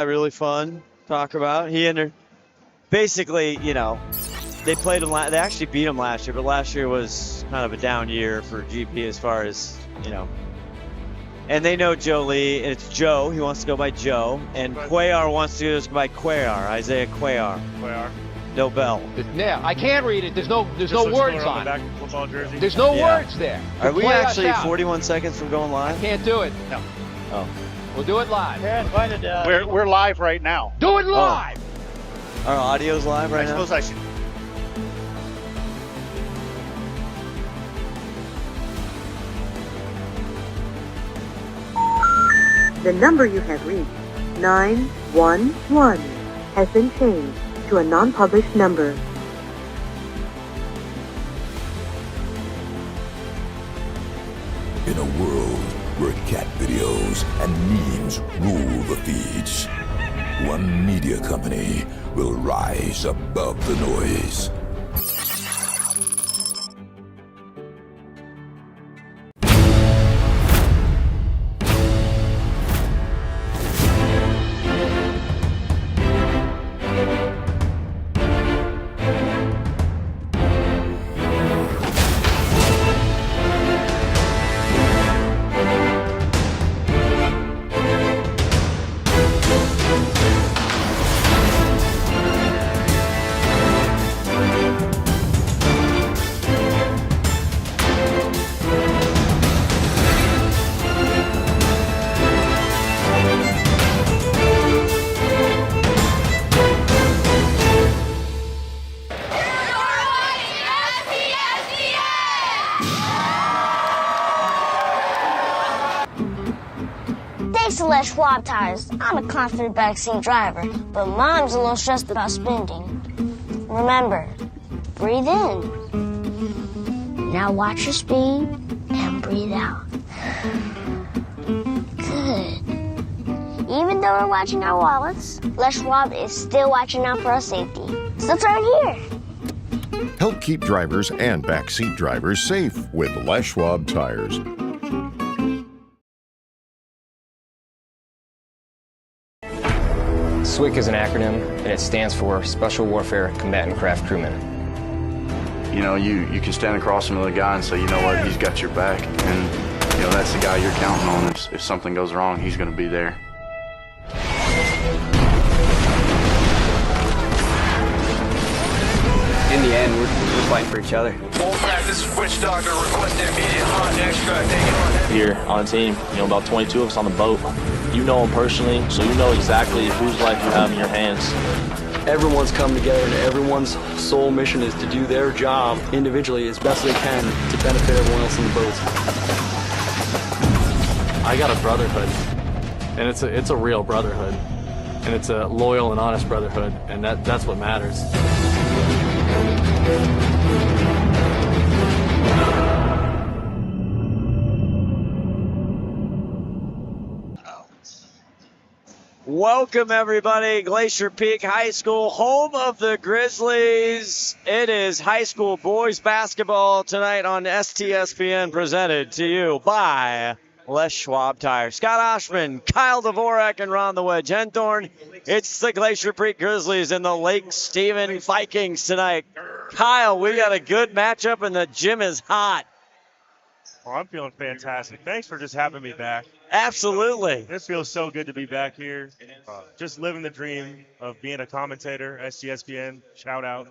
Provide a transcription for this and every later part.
Really fun to talk about. Basically, they played him. They actually beat him last year, but last year was kind of a down year for GP as far as And they know Joe Lee, and it's Joe. He wants to go by Joe, and Cuellar wants to go by Cuellar. Isaiah Cuellar. No bell. Yeah, I can't read it. There's no words on it. Football jersey. There's no words there. Are we actually 41 seconds from going live? Can't do it. No. Oh. We'll do it live. Yeah, invited. We're live right now. Do it live. Our audio's live right now. I suppose I should. The number you have reached, 911, has been changed to a non-published number. In a world where cat videos and memes rule the feeds, one media company will rise above the noise. Schwab tires. I'm a confident backseat driver, but Mom's a little stressed about spending. Remember, breathe in. Now watch your speed and breathe out. Good. Even though we're watching our wallets, Les Schwab is still watching out for our safety. So turn here. Help keep drivers and backseat drivers safe with Les Schwab tires. SWCC is an acronym, and it stands for Special Warfare Combatant Craft Crewman. You can stand across from the guy and say, you know what, he's got your back, and that's the guy you're counting on. If something goes wrong, he's going to be there. In the end, we're fighting for each other. This is Witch Doctor requesting immediate hot extract. Here on the team, about 22 of us on the boat. You know them personally, so you know exactly whose life you have in your hands. Everyone's come together, and everyone's sole mission is to do their job individually as best they can to benefit everyone else in the boat. I got a brotherhood, and it's a real brotherhood, and it's a loyal and honest brotherhood, and that's what matters. Welcome, everybody. Glacier Peak High School, home of the Grizzlies. It is high school boys basketball tonight on STSPN, presented to you by Les Schwab Tires. Scott Oshman, Kyle Dvorak, and Ron the Wedge Henthorn. It's the Glacier Peak Grizzlies and the Lake Stephen Vikings tonight. Kyle, we got a good matchup, and the gym is hot. Oh, I'm feeling fantastic. Thanks for just having me back. Absolutely. This feels so good to be back here. Just living the dream of being a commentator, STSPN, shout out.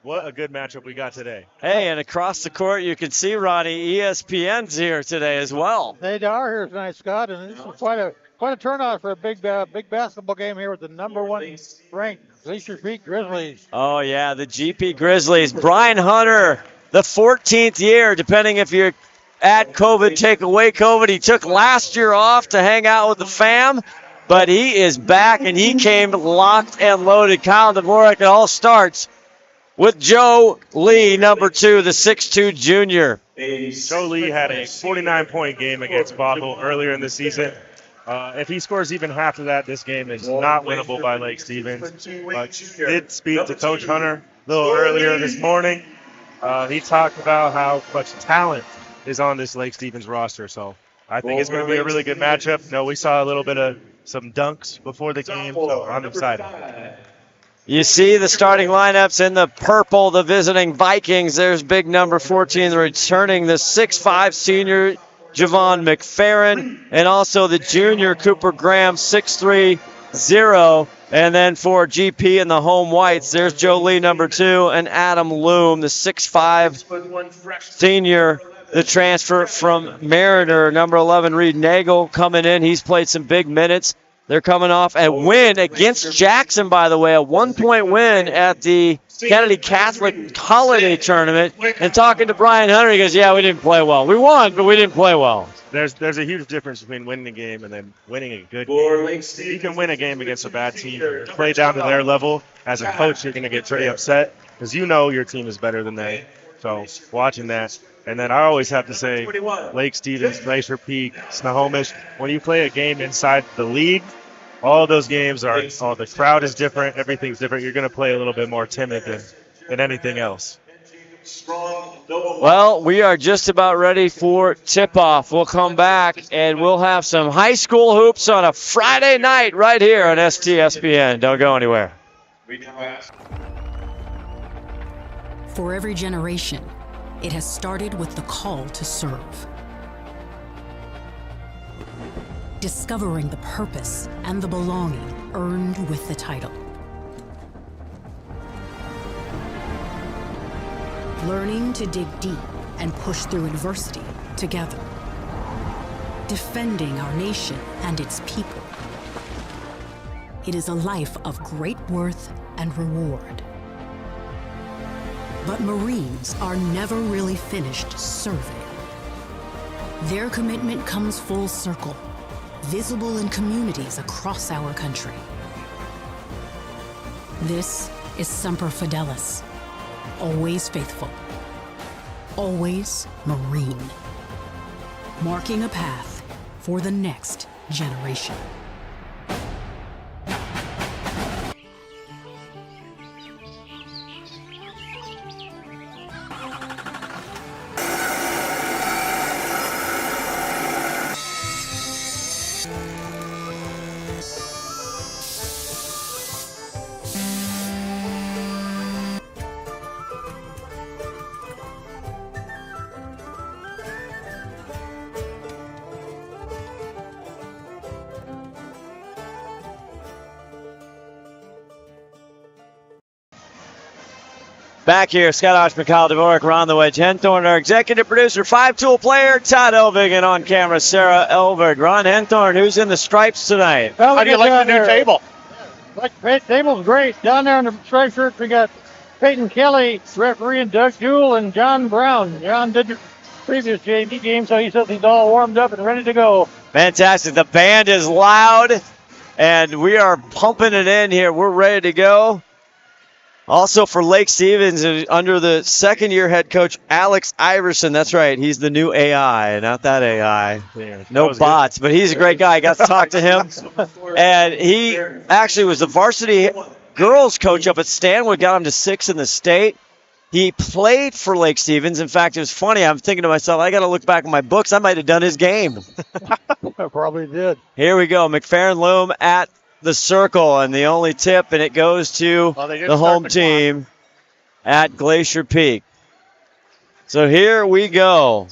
What a good matchup we got today. Hey, and across the court, you can see, Ronnie, ESPN's here today as well. They are here tonight, Scott, and this is quite a turnout for a big basketball game here with the #1 ranked Glacier Peak Grizzlies. Oh, yeah, the GP Grizzlies. Brian Hunter, the 14th year, depending if you're add COVID, take away COVID. He took last year off to hang out with the fam, but he is back, and he came locked and loaded. Kyle Dvorak, it all starts with Joe Lee, number 2, the 6'2 junior. Joe Lee had a 49-point game against Bothell earlier in the season. If he scores even half of that, this game is not winnable by Lake Stevens. But did speak to Coach Hunter a little earlier this morning. He talked about how much talent is on this Lake Stevens roster. So I think it's going to be a really good matchup. No, we saw a little bit of some dunks before the game, so I'm excited. You see the starting lineups in the purple, the visiting Vikings. There's big number 14, returning the 6'5 senior Javon McFerrin, and also the junior Cooper Graham, 6'3", and then for GP in the home whites, there's Joe Lee, number 2, and Adam Loom, the 6'5 senior, the transfer from Mariner, number 11, Reed Nagel, coming in. He's played some big minutes. They're coming off a win against Jackson, by the way, a 1-point win at the Kennedy Catholic Holiday Tournament. And talking to Brian Hunter, he goes, yeah, we didn't play well. We won, but we didn't play well. There's a huge difference between winning a game and then winning a good game. You can win a game against a bad team, play down to their level. As a coach, you're going to get pretty upset because you know your team is better than they. So watching that. And then I always have to say, Lake Stevens, Glacier Peak, Snohomish, when you play a game inside the league, all those games are, the crowd is different, everything's different. You're going to play a little bit more timid than anything else. Well, we are just about ready for tip-off. We'll come back, and we'll have some high school hoops on a Friday night right here on STSPN. Don't go anywhere. For every generation, it has started with the call to serve. Discovering the purpose and the belonging earned with the title. Learning to dig deep and push through adversity together. Defending our nation and its people. It is a life of great worth and reward. But Marines are never really finished serving. Their commitment comes full circle, visible in communities across our country. This is Semper Fidelis, always faithful, always Marine, marking a path for the next generation. Back here, Scott Oshman, Kyle Dvorak, Ron the Wedge Henthorn, our executive producer, 5-tool player, Todd Elvig, and on camera, Sarah Elvig. Ron Henthorn, who's in the stripes tonight? Well, How do you like the new table? The table's great. Down there in the stripe shirts, we got Peyton Kelly, referee, and Doug Jewell, and John Brown. John did the previous JV game, so he says he's all warmed up and ready to go. Fantastic. The band is loud, and we are pumping it in here. We're ready to go. Also for Lake Stevens, under the second-year head coach, Alex Iverson. That's right. He's the new AI, not that AI. Yeah, no bots, but he's a great guy. I got to talk to him. And he actually was the varsity girls coach up at Stanwood, got him to 6 in the state. He played for Lake Stevens. In fact, it was funny. I'm thinking to myself, I got to look back at my books. I might have done his game. I probably did. Here we go. McFerrin Loom at the circle, and the only tip, and it goes to the home team at Glacier Peak. So here we go.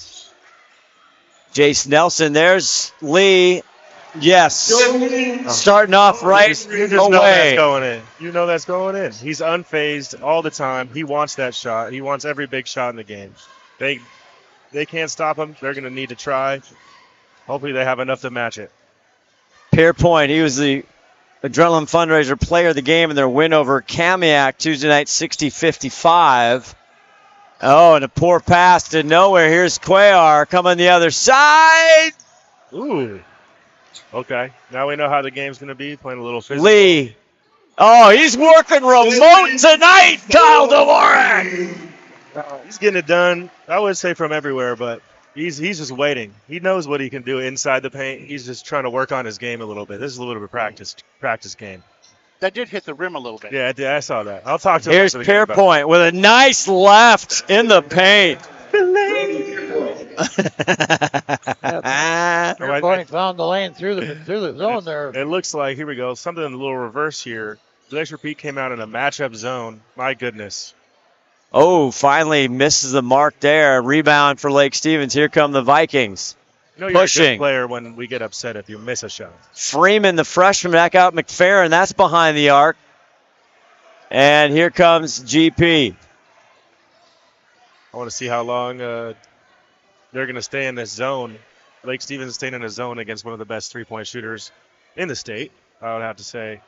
Jace Nelson, there's Lee. Yes. Starting off right You just away. know that's going in. You know that's going in. He's unfazed all the time. He wants that shot. He wants every big shot in the game. They can't stop him. They're going to need to try. Hopefully they have enough to match it. Pierpoint, he was the Adrenaline Fundraiser player of the game in their win over Kamiak Tuesday night, 60-55. Oh, and a poor pass to nowhere. Here's Cuellar coming the other side. Ooh. Okay. Now we know how the game's going to be. Playing a little physical. Lee. Oh, he's working remote tonight, Kyle Dvorak. He's getting it done, I would say, from everywhere, but he's just waiting. He knows what he can do inside the paint. He's just trying to work on his game a little bit. This is a little bit of practice game. That did hit the rim a little bit. Yeah, I saw that. I'll talk to him. Here's Pierpoint with a nice left in the paint. Everybody found the lane through the zone there. It looks like, here we go, something in the little reverse here. Glacier Peak came out in a matchup zone. My goodness. Oh, finally misses the mark there. Rebound for Lake Stevens. Here come the Vikings. You know you're pushing. a good player when we get upset if you miss a shot. Freeman, the freshman, back out McFerrin. That's behind the arc. And here comes GP. I want to see how long they're going to stay in this zone. Lake Stevens is staying in a zone against one of the best three-point shooters in the state, I would have to say.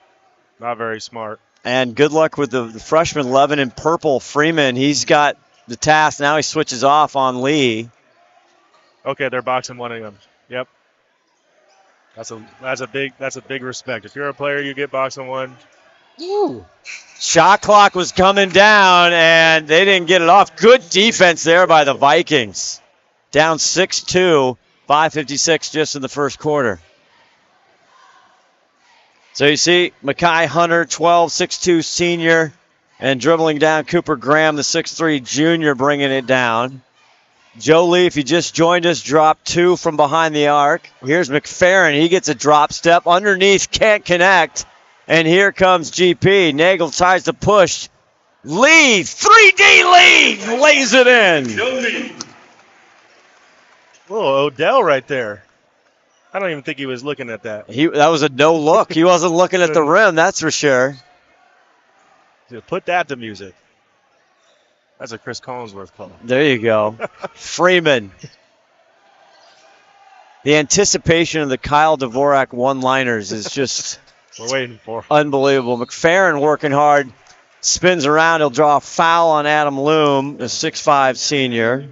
Not very smart. And good luck with the freshman 11 in purple, Freeman. He's got the task. Now he switches off on Lee. Okay, they're boxing one of them. Yep. That's a big respect. If you're a player, you get boxing one. Ooh. Shot clock was coming down, and they didn't get it off. Good defense there by the Vikings. Down 6-2, 5:56 just in the first quarter. So you see Mekhi Hunter, 12, 6'2 senior, and dribbling down Cooper Graham, the 6'3 junior, bringing it down. Joe Lee, if you just joined us, dropped 2 from behind the arc. Here's McFerrin. He gets a drop step. Underneath, can't connect. And here comes GP. Nagel tries to push. Lee, 3D lead, lays it in. Little Odell right there. I don't even think he was looking at that. That was a no look. He wasn't looking at the rim, that's for sure. Put that to music. That's a Chris Collinsworth call. There you go. Freeman. The anticipation of the Kyle Dvorak one-liners is just we're waiting for unbelievable. McFerrin working hard, spins around. He'll draw a foul on Adam Loom, a 6'5 senior.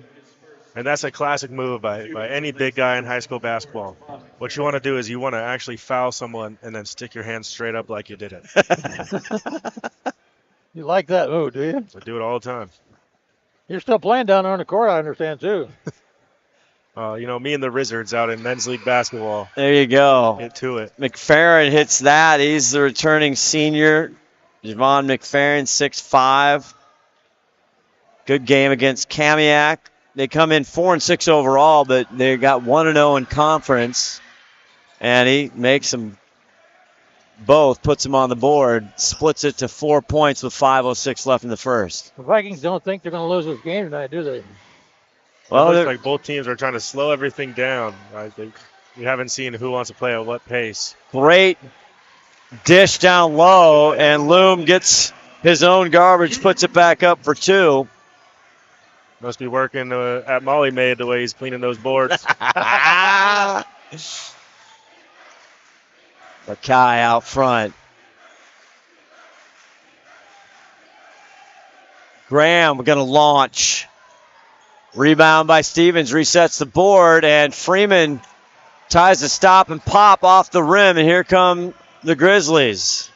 And that's a classic move by any big guy in high school basketball. What you want to do is you want to actually foul someone and then stick your hand straight up like you did it. You like that move, do you? I do it all the time. You're still playing down there on the court, I understand, too. Me and the Wizards out in men's league basketball. There you go. Get to it. McFerrin hits that. He's the returning senior. Javon McFerrin, 6'5". Good game against Kamiak. They come in 4-6 overall, but they got 1-0 in conference. And he makes them both, puts them on the board, splits it to 4 points with 5:06 left in the first. The Vikings don't think they're going to lose this game tonight, do they? Well, it looks like both teams are trying to slow everything down. You haven't seen who wants to play at what pace. Great dish down low, and Loom gets his own garbage, puts it back up for 2. Must be working at Molly Maid the way he's cleaning those boards. Mekhi out front. Graham, we're going to launch. Rebound by Stevens, resets the board, and Freeman tries to stop and pop off the rim, and here come the Grizzlies.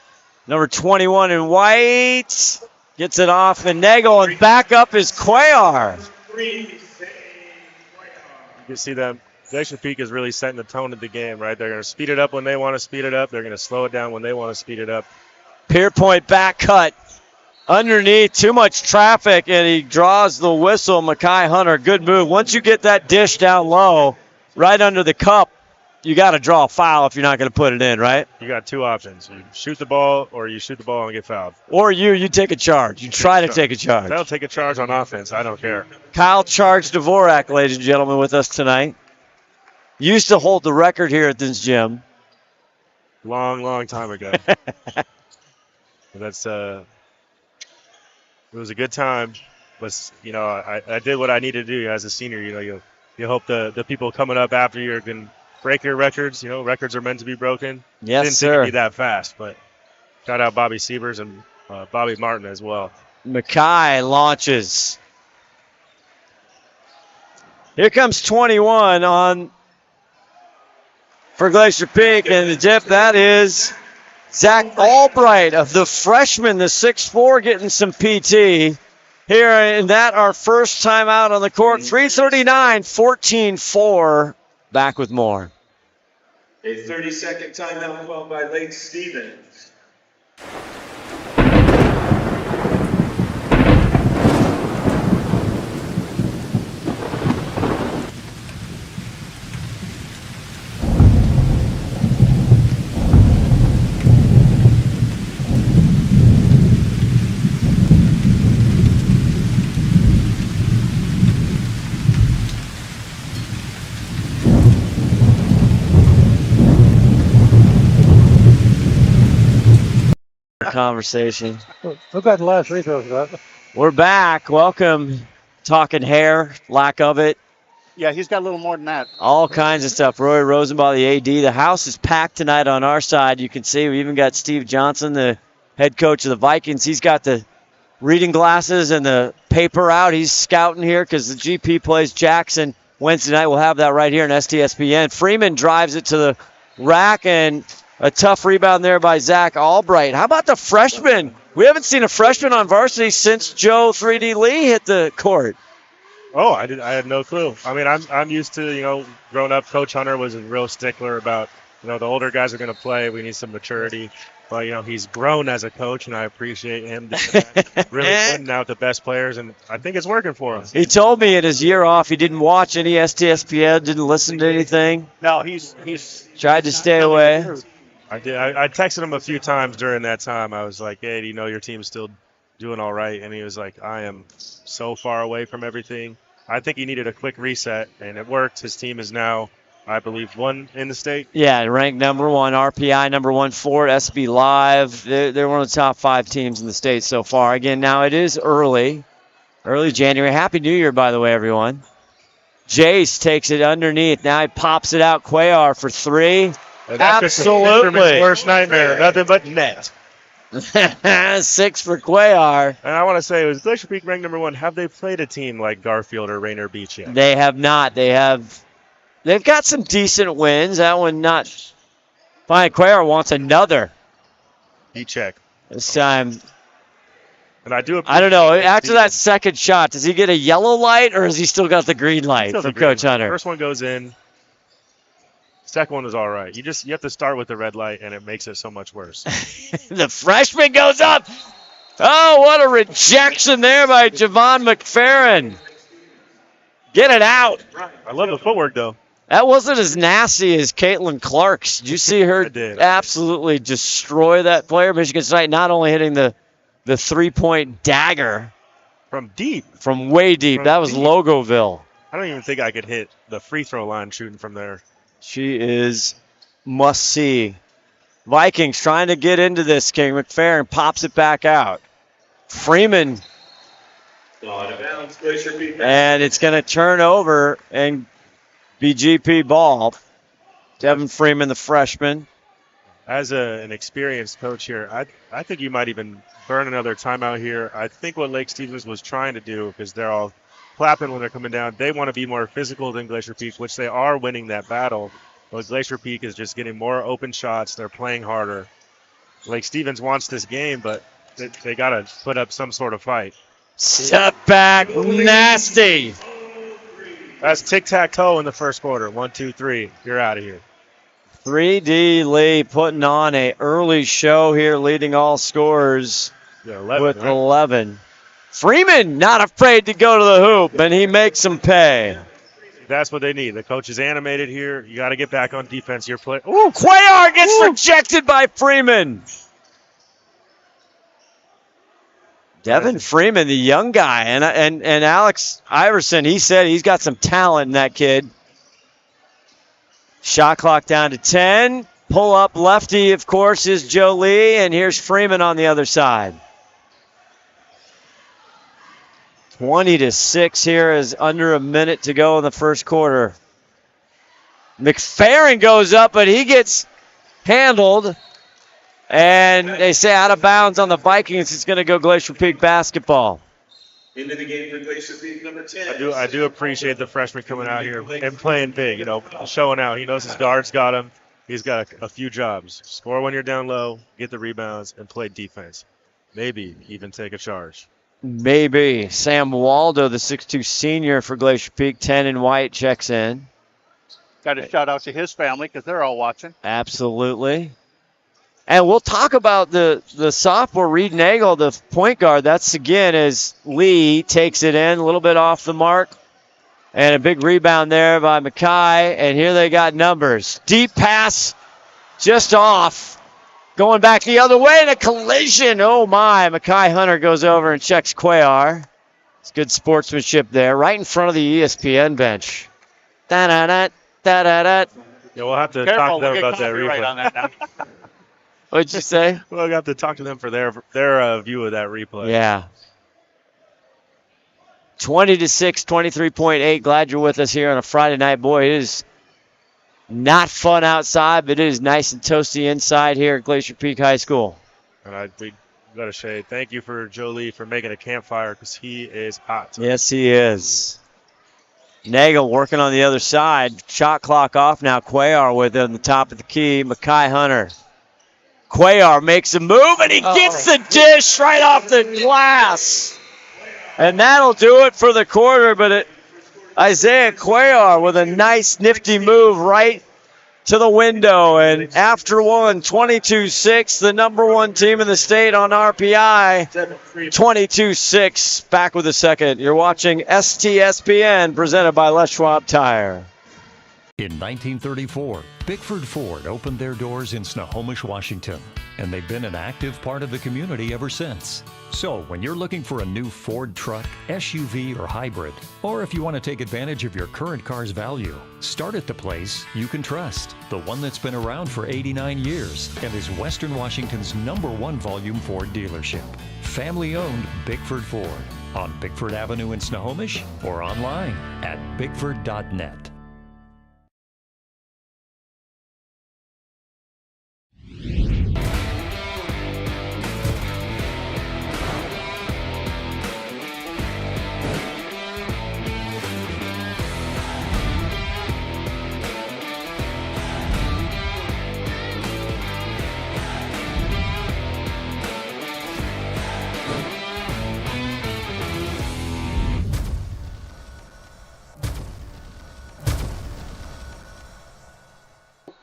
Number 21 in white gets it off, and Nagel, and back up is Cuellar. You can see them. Glacier Peak is really setting the tone of the game, right? They're going to speed it up when they want to speed it up. They're going to slow it down when they want to speed it up. Pierpoint back cut. Underneath, too much traffic, and he draws the whistle. Mekhi Hunter, good move. Once you get that dish down low, right under the cup, you got to draw a foul if you're not going to put it in, right? You got 2 options. You shoot the ball, or you shoot the ball and get fouled. Or you take a charge. You try to take a charge. They'll take a charge on offense. I don't care. Kyle Charge Dvorak, ladies and gentlemen, with us tonight. Used to hold the record here at this gym. Long time ago. That's it was a good time, but I did what I needed to do as a senior. You hope the people coming up after you can break your records. Records are meant to be broken. Yes, Didn't sir. think it'd be that fast, but shout out Bobby Sievers and Bobby Martin as well. Mekhi launches. Here comes 21 on for Glacier Peak, and the dip, that is Zach Albright of the freshman, the 6'4", getting some PT here, and that our first time out on the court. 3:39, 14-4. Back with more. A 30-second timeout called by Lake Stevens. the conversation. Who got the last free throws, Gus? We're back. Welcome. Talking hair, lack of it. Yeah, he's got a little more than that. All kinds of stuff. Roy Rosenbaugh, the AD. The house is packed tonight on our side. You can see we even got Steve Johnson, the head coach of the Vikings. He's got the reading glasses and the paper out. He's scouting here because the GP plays Jackson Wednesday night. We'll have that right here in STSPN. Freeman drives it to the rack, and a tough rebound there by Zach Albright. How about the freshman? We haven't seen a freshman on varsity since Joe 3D Lee hit the court. Oh, I had no clue. I mean, I'm used to, growing up, Coach Hunter was a real stickler about, the older guys are going to play. We need some maturity. But, he's grown as a coach, and I appreciate him really putting out the best players, and I think it's working for him. He told me in his year off he didn't watch any STSPN, didn't listen to anything. No, he's tried to stay away. I did. I texted him a few times during that time. I was like, hey, do you know your team's still doing all right? And he was like, I am so far away from everything. I think he needed a quick reset, and it worked. His team is now, I believe, 1 in the state. Yeah, ranked number 1, RPI number 1 for SB Live. They're one of the top 5 teams in the state so far. Again, now it is early January. Happy New Year, by the way, everyone. Jace takes it underneath. Now he pops it out. Cuellar for 3. Absolutely. Worst nightmare. Nothing but net. 6 for Cuellar. And I want to say, was Glacier Peak ranked number 1? Have they played a team like Garfield or Rainier Beach yet? They have not. They've got some decent wins. That one not. Fine. Cuellar wants another. Heat check. This time. And I don't know. After that second shot, does he get a yellow light or has he still got the green light from Coach Hunter? First one goes in. Second one was all right. You have to start with the red light, and it makes it so much worse. The freshman goes up. Oh, what a rejection there by Javon McFerrin. Get it out. I love the footwork, though. That wasn't as nasty as Caitlin Clark's. Did you see her absolutely destroy that player? Michigan State not only hitting the 3-point dagger. From way deep. That was Logoville. I don't even think I could hit the free throw line shooting from there. She is must-see. Vikings trying to get into this. King McFerrin pops it back out. Freeman. And it's going to turn over and be GP ball. Devin Freeman, the freshman. As an experienced coach here, I think you might even burn another timeout here. I think what Lake Stevens was trying to do, because they're all clapping when they're coming down, they want to be more physical than Glacier Peak, which they are winning that battle. But Glacier Peak is just getting more open shots. They're playing harder. Lake Stevens wants this game, but they got to put up some sort of fight. Step back, nasty. That's tic-tac-toe in the first quarter. 1, 2, 3. You're out of here. 3D Lee putting on an early show here, leading all scorers with 11. Freeman not afraid to go to the hoop, and he makes them pay. That's what they need. The coach is animated here. You got to get back on defense. You're playing. Ooh, Cuellar gets rejected by Freeman. Devin Freeman, the young guy, and Alex Iverson, he said he's got some talent in that kid. Shot clock down to 10. Pull up lefty, of course, is Joe Lee, and here's Freeman on the other side. 20-6 here is under a minute to go in the first quarter. McFerrin goes up, but he gets handled. And they say out of bounds on the Vikings. It's going to go Glacier Peak basketball. Into the game for Glacier Peak, number 10. I do appreciate the freshman coming out here and playing big, showing out. He knows his guards got him. He's got a few jobs. Score when you're down low, get the rebounds, and play defense. Maybe even take a charge. Maybe. Sam Waldo, the 6'2 senior for Glacier Peak, 10 in white, checks in. Got a shout out to his family because they're all watching. Absolutely. And we'll talk about the sophomore, Reed Nagel, the point guard. That's, again, as Lee takes it in, a little bit off the mark. And a big rebound there by Mackay. And here they got numbers. Deep pass just off. Going back the other way, and a collision. Oh, my. Mackay Hunter goes over and checks Cuellar. It's good sportsmanship there, right in front of the ESPN bench. Da-da-da, da-da-da. Yeah, we'll have to talk to them about that replay. On that now. What'd you say? Well, I got to talk to them for their view of that replay. Yeah. 20-6, 23.8. Glad you're with us here on a Friday night. Boy, it is not fun outside, but it is nice and toasty inside here at Glacier Peak High School. And we got to say thank you for Jolie for making a campfire because he is hot tonight. Yes, he is. Nagel working on the other side. Shot clock off now. Cuellar with it on the top of the key. Mackay Hunter. Cuellar makes a move, and he gets the dish right off the glass. And that'll do it for the quarter, but Isaiah Cuellar with a nice, nifty move right to the window. And after one, 22-6, the number one team in the state on RPI. 22-6, back with a second. You're watching STSPN, presented by Les Schwab Tire. In 1934, Bickford Ford opened their doors in Snohomish, Washington, and they've been an active part of the community ever since. So when you're looking for a new Ford truck, SUV, or hybrid, or if you want to take advantage of your current car's value, start at the place you can trust, the one that's been around for 89 years and is Western Washington's #1 volume Ford dealership. Family-owned Bickford Ford on Bickford Avenue in Snohomish or online at bickford.net.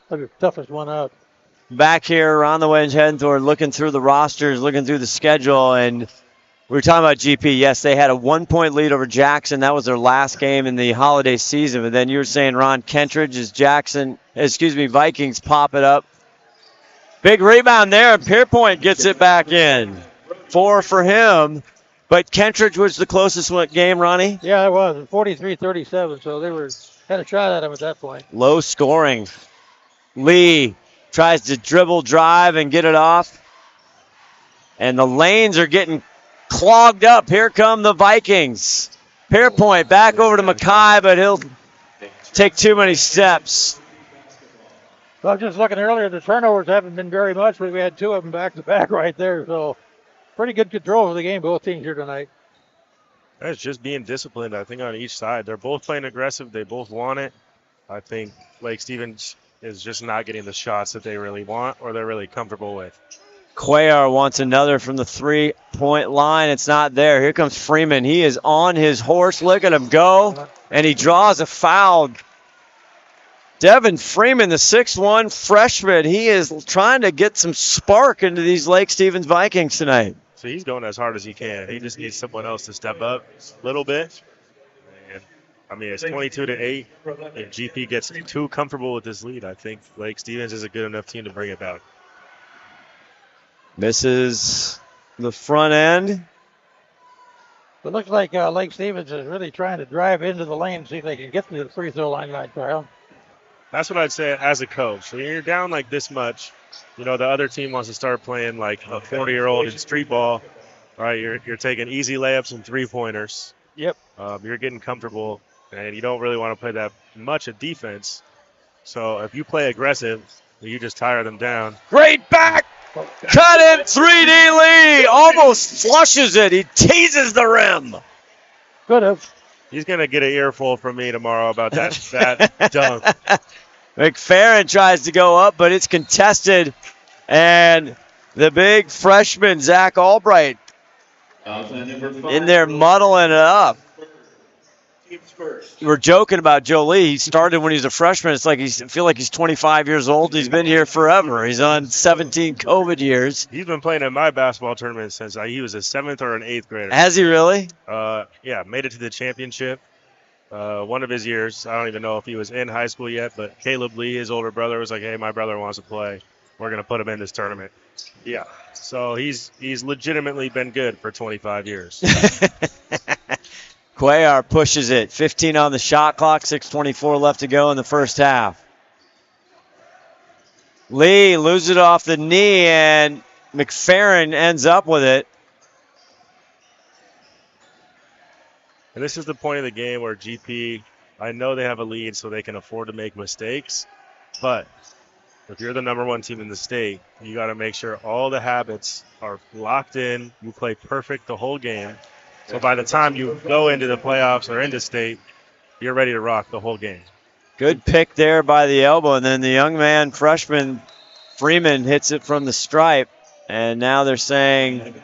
The toughest one out. Back here on the wedge, heading toward looking through the rosters, looking through the schedule, and we were talking about GP. Yes, they had a 1-point lead over Jackson. That was their last game in the holiday season. But then you were saying Ron Kentridge is Vikings pop it up. Big rebound there, and Pierpoint gets it back in. 4 for him. But Kentridge was the closest game, Ronnie? Yeah, it was. 43-37, so they had a shot at him at that point. Low scoring. Lee tries to dribble, drive, and get it off. And the lanes are getting clogged up. Here come the Vikings. Pierpoint back over to Mackay, but he'll take too many steps. Well, I was just looking earlier, the turnovers haven't been very much, but we had 2 of them back-to-back right there. So pretty good control of the game, both teams here tonight. It's just being disciplined, I think, on each side. They're both playing aggressive. They both want it. I think Lake Stevens is just not getting the shots that they really want or they're really comfortable with. Cuellar wants another from the 3-point line. It's not there. Here comes Freeman. He is on his horse. Look at him go. And he draws a foul. Devin Freeman, the 6'1 freshman, he is trying to get some spark into these Lake Stevens Vikings tonight. So he's going as hard as he can. He just needs someone else to step up a little bit. I mean, it's 22-8. If GP gets too comfortable with this lead, I think Lake Stevens is a good enough team to bring it back. Misses the front end. It looks like Lake Stevens is really trying to drive into the lane and see if they can get to the free throw line tonight, Kyle. That's what I'd say as a coach. When you're down like this much, the other team wants to start playing like a 40-year-old in street ball. All right, you're taking easy layups and three-pointers. Yep. You're getting comfortable. And you don't really want to play that much of defense. So if you play aggressive, you just tire them down. Great back! Cut in 3D Lee! Almost flushes it. He teases the rim. Could have. He's going to get an earful from me tomorrow about that dunk. McFerrin tries to go up, but it's contested. And the big freshman, Zach Albright, in there muddling it up. We're joking about Joe Lee. He started when he was a freshman. It's like I feel like he's 25 years old. He's been here forever. He's on 17 COVID years. He's been playing in my basketball tournament since he was a 7th or an 8th grader. Has he really? Yeah, made it to the championship. One of his years. I don't even know if he was in high school yet, but Caleb Lee, his older brother, was like, hey, my brother wants to play. We're going to put him in this tournament. Yeah. So he's legitimately been good for 25 years. Cuellar pushes it. 15 on the shot clock, 6:24 left to go in the first half. Lee loses it off the knee, and McFerrin ends up with it. And this is the point of the game where GP, I know they have a lead so they can afford to make mistakes, but if you're the number one team in the state, you got to make sure all the habits are locked in. You play perfect the whole game. So by the time you go into the playoffs or into state, you're ready to rock the whole game. Good pick there by the elbow, and then the young man, freshman Freeman, hits it from the stripe. And now they're saying,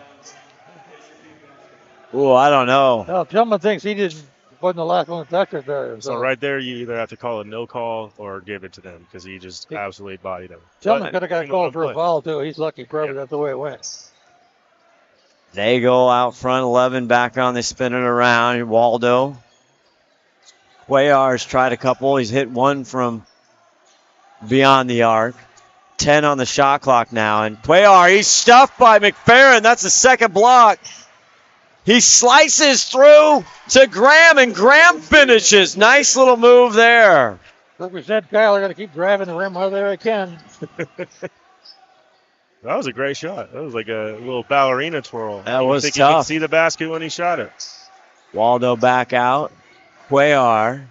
oh, I don't know. Well, Tillman thinks he wasn't the last one to touch it there. So right there, you either have to call a no call or give it to them because he just absolutely bodied him. Tillman could have got called for a foul, too. He's lucky, probably that's the way it went. They go out front, 11 back on, they spin it around. Waldo. Cuellar's tried a couple. He's hit one from beyond the arc. 10 on the shot clock now. And Cuellar, he's stuffed by McFerrin. That's the second block. He slices through to Graham, and Graham finishes. Nice little move there. Like we said, Kyle, they're going to keep driving the rim whether they can. That was a great shot. That was like a little ballerina twirl. That was tough. tough. You could see the basket when he shot it. Waldo back out. Cuellar.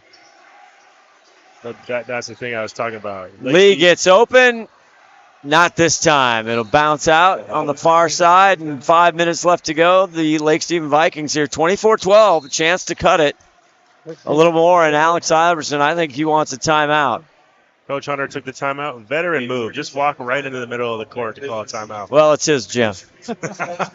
That's the thing I was talking about. Lee gets open. Not this time. It'll bounce out on the far side, and 5 minutes left to go. The Lake Stephen Vikings here, 24-12, a chance to cut it a little more. And Alex Iverson, I think he wants a timeout. Coach Hunter took the timeout. Veteran move. Just walk right into the middle of the court to call a timeout. Well, it's his gym.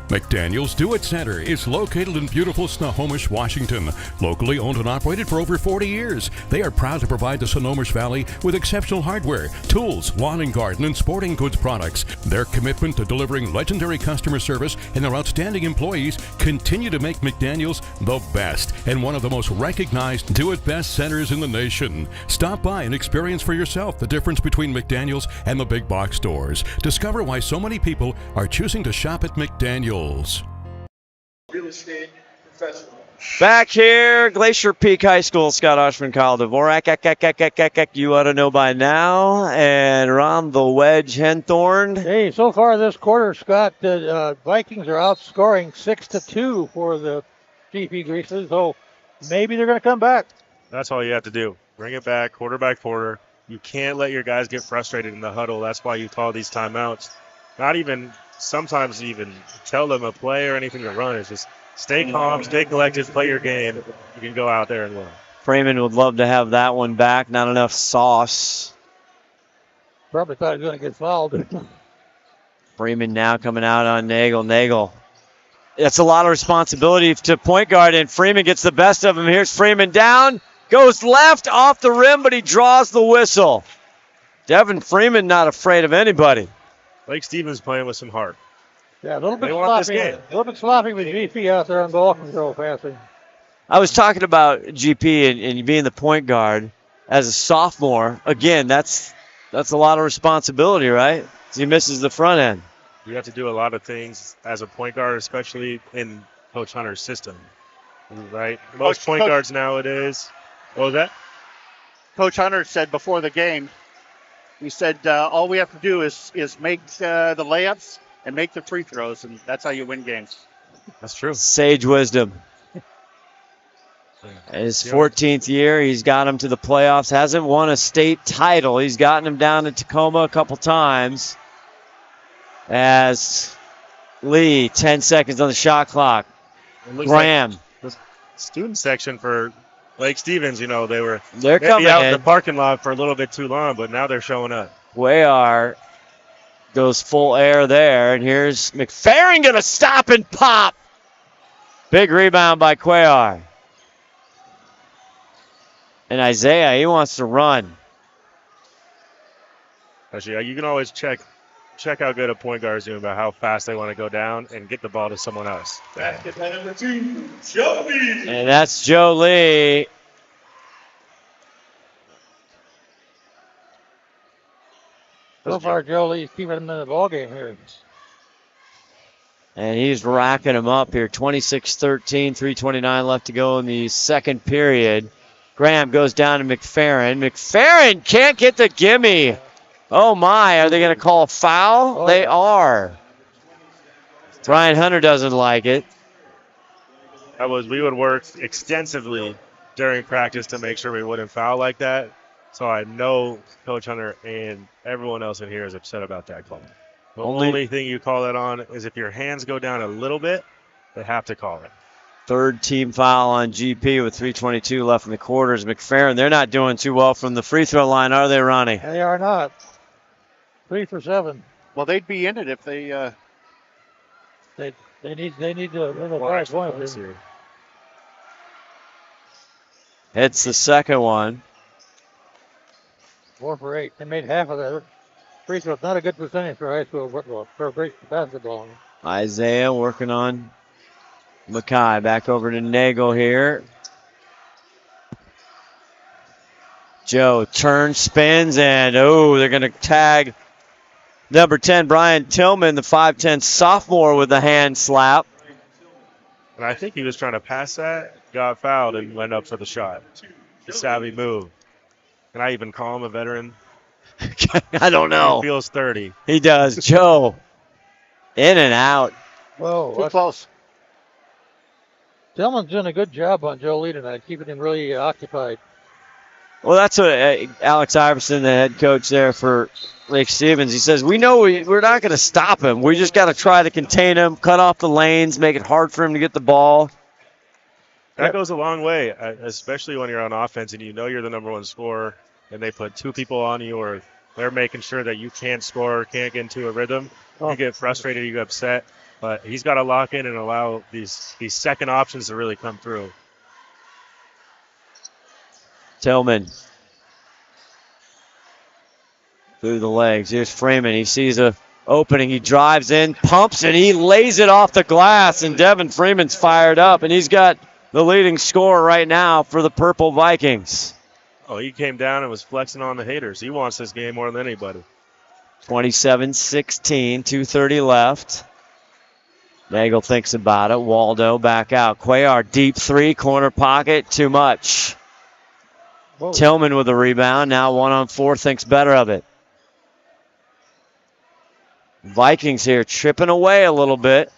McDaniel's Do-It Center is located in beautiful Snohomish, Washington. Locally owned and operated for over 40 years. They are proud to provide the Snohomish Valley with exceptional hardware, tools, lawn and garden, and sporting goods products. Their commitment to delivering legendary customer service and their outstanding employees continue to make McDaniel's the best and one of the most recognized do-it-best centers in the nation. Stop by and experience for yourself the difference between McDaniel's and the big box stores. Discover why so many people are choosing to shop at McDaniel's. Real estate professional. Back here, Glacier Peak High School, Scott Oshman, Kyle Dvorak. You ought to know by now. And Ron the Wedge Henthorn. Hey, so far this quarter, Scott, the Vikings are outscoring 6-2 for the GP Grizzlies, so maybe they're going to come back. That's all you have to do. Bring it back, quarter by quarter. You can't let your guys get frustrated in the huddle. That's why you call these timeouts. Not even sometimes even tell them a play or anything to run. It's just stay calm, stay collected, play your game. You can go out there and win. Freeman would love to have that one back. Not enough sauce. Probably thought he was going to get fouled. Freeman now coming out on Nagel. Nagel. That's a lot of responsibility to point guard, and Freeman gets the best of him. Here's Freeman down. Goes left off the rim, but he draws the whistle. Devin Freeman not afraid of anybody. Lake Stevens playing with some heart. Yeah, a little bit They want sloppy. this game. A little bit sloppy with GP out there on ball control passing. I was talking about GP and being the point guard as a sophomore. Again, that's a lot of responsibility, right? He misses the front end. You have to do a lot of things as a point guard, especially in Coach Hunter's system, right? Most point guards nowadays. What was that? Coach Hunter said before the game, he said all we have to do is make the layups and make the free throws, and that's how you win games. That's true. Sage wisdom. His 14th year, he's got him to the playoffs. Hasn't won a state title. He's gotten him down to Tacoma a couple times. As Lee, 10 seconds on the shot clock. Graham. Like the student section for Lake Stevens, they're coming out in in the parking lot for a little bit too long, but now they're showing up. Cuellar goes full air there, and here's McFerrin going to stop and pop. Big rebound by Cuellar. And Isaiah, he wants to run. Actually, you can always check how good a point guard is doing about how fast they want to go down and get the ball to someone else. Basket number 2, Joe Lee. And that's Joe Lee. So far, Joe Lee's keeping him in the ballgame here. And he's racking them up here. 26-13, 3:29 left to go in the second period. Graham goes down to McFerrin. McFerrin can't get the gimme Oh, my. Are they going to call a foul? Oh, they are. Brian Hunter doesn't like it. We would work extensively during practice to make sure we wouldn't foul like that. So I know Coach Hunter and everyone else in here is upset about that call. The only thing you call that on is if your hands go down a little bit, they have to call it. Third team foul on GP with 3:22 left in the quarters. McFerrin, they're not doing too well from the free throw line, are they, Ronnie? They are not. 3 for 7. Well, they'd be in it if they. They need to win the 5 points here. It's the second one. 4 for 8. They made half of that. Free throw. Not a good percentage for high school football, for great basketball. Isaiah working on Mackay. Back over to Nagel here. Joe turns, spins, and they're going to tag number 10, Brian Tillman, the 5'10 sophomore, with the hand slap. And I think he was trying to pass that, got fouled, and went up for the shot. A savvy move. Can I even call him a veteran? I don't know. He feels 30. He does. Joe, in and out. Whoa. Too close. Tillman's doing a good job on Joe Lee tonight, keeping him really occupied. Well, that's what Alex Iverson, the head coach there for Lake Stevens, he says, we know we're not going to stop him. We just got to try to contain him, cut off the lanes, make it hard for him to get the ball. That goes a long way, especially when you're on offense and you know you're the number one scorer and they put 2 people on you or they're making sure that you can't score, can't get into a rhythm. You get frustrated, you get upset. But he's got to lock in and allow these second options to really come through. Tillman through the legs. Here's Freeman. He sees a opening. He drives in, pumps, and he lays it off the glass. And Devin Freeman's fired up, and he's got the leading scorer right now for the Purple Vikings. Oh, he came down and was flexing on the haters. He wants this game more than anybody. 27-16, 2:30 left. Nagel thinks about it. Waldo back out. Cuellar deep 3, corner pocket, too much. Whoa. Tillman with a rebound. Now 1-on-4, thinks better of it. Vikings here chipping away a little bit.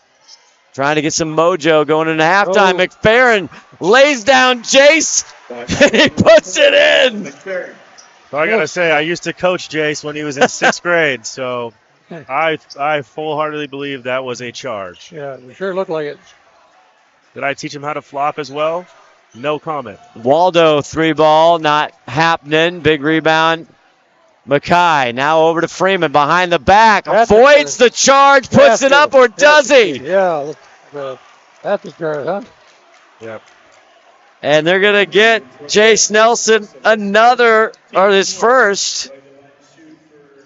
Trying to get some mojo going into halftime. McFerrin lays down Jace, and he puts it in. So I got to say, I used to coach Jace when he was in 6th grade, so I full-heartedly believe that was a charge. Yeah, it sure looked like it. Did I teach him how to flop as well? No comment. Waldo 3-ball, not happening. Big rebound. Mackay now over to Freeman behind the back. Avoids the charge, puts it up, or does he? Yeah, that's the charge, huh? Yep. And they're going to get Jace Nelson his first.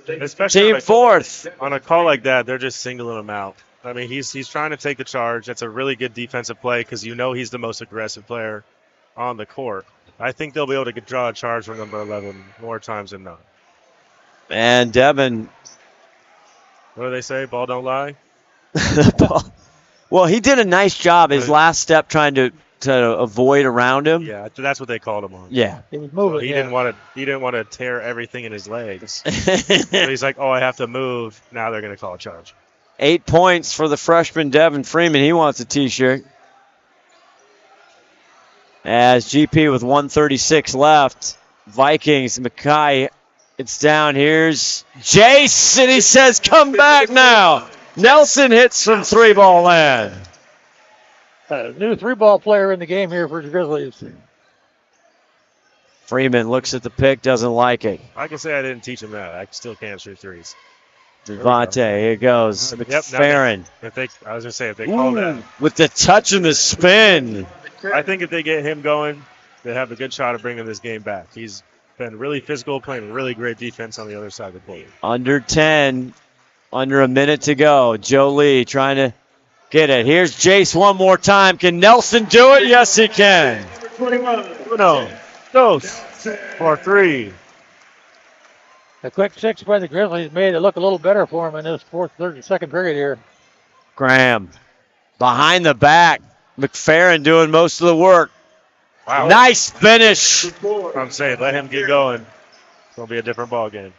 Especially team 4th. On a call like that, they're just singling him out. I mean, he's trying to take the charge. That's a really good defensive play because you know he's the most aggressive player on the court. I think they'll be able to draw a charge from number 11 more times than not. And Devin. What do they say? Ball don't lie? Well, he did a nice job his last step trying to avoid around him. Yeah, that's what they called him on. Yeah. He was moving. So he didn't want to tear everything in his legs. So he's like, I have to move. Now they're going to call a charge. 8 points for the freshman Devin Freeman. He wants a T-shirt. As GP with 1:36 left. Vikings, Mackay, it's down. Here's Jace, and he says, come back now. Nelson hits from 3-ball land. New 3-ball player in the game here for the Grizzlies. Freeman looks at the pick, doesn't like it. I can say I didn't teach him that. I still can't shoot threes. Devontae, here goes. McFerrin. I was going to say, if they call that. With the touch and the spin. I think if they get him going, they have a good shot of bringing this game back. He's been really physical, playing really great defense on the other side of the court. Under 10, under a minute to go. Joe Lee trying to get it. Here's Jace one more time. Can Nelson do it? Yes, he can. 1, 2, for 3. A quick 6 by the Grizzlies made it look a little better for him in this 2nd period here. Graham behind the back. McFerrin doing most of the work. Wow. Nice finish. I'm saying, let him get going. It's going to be a different ball game.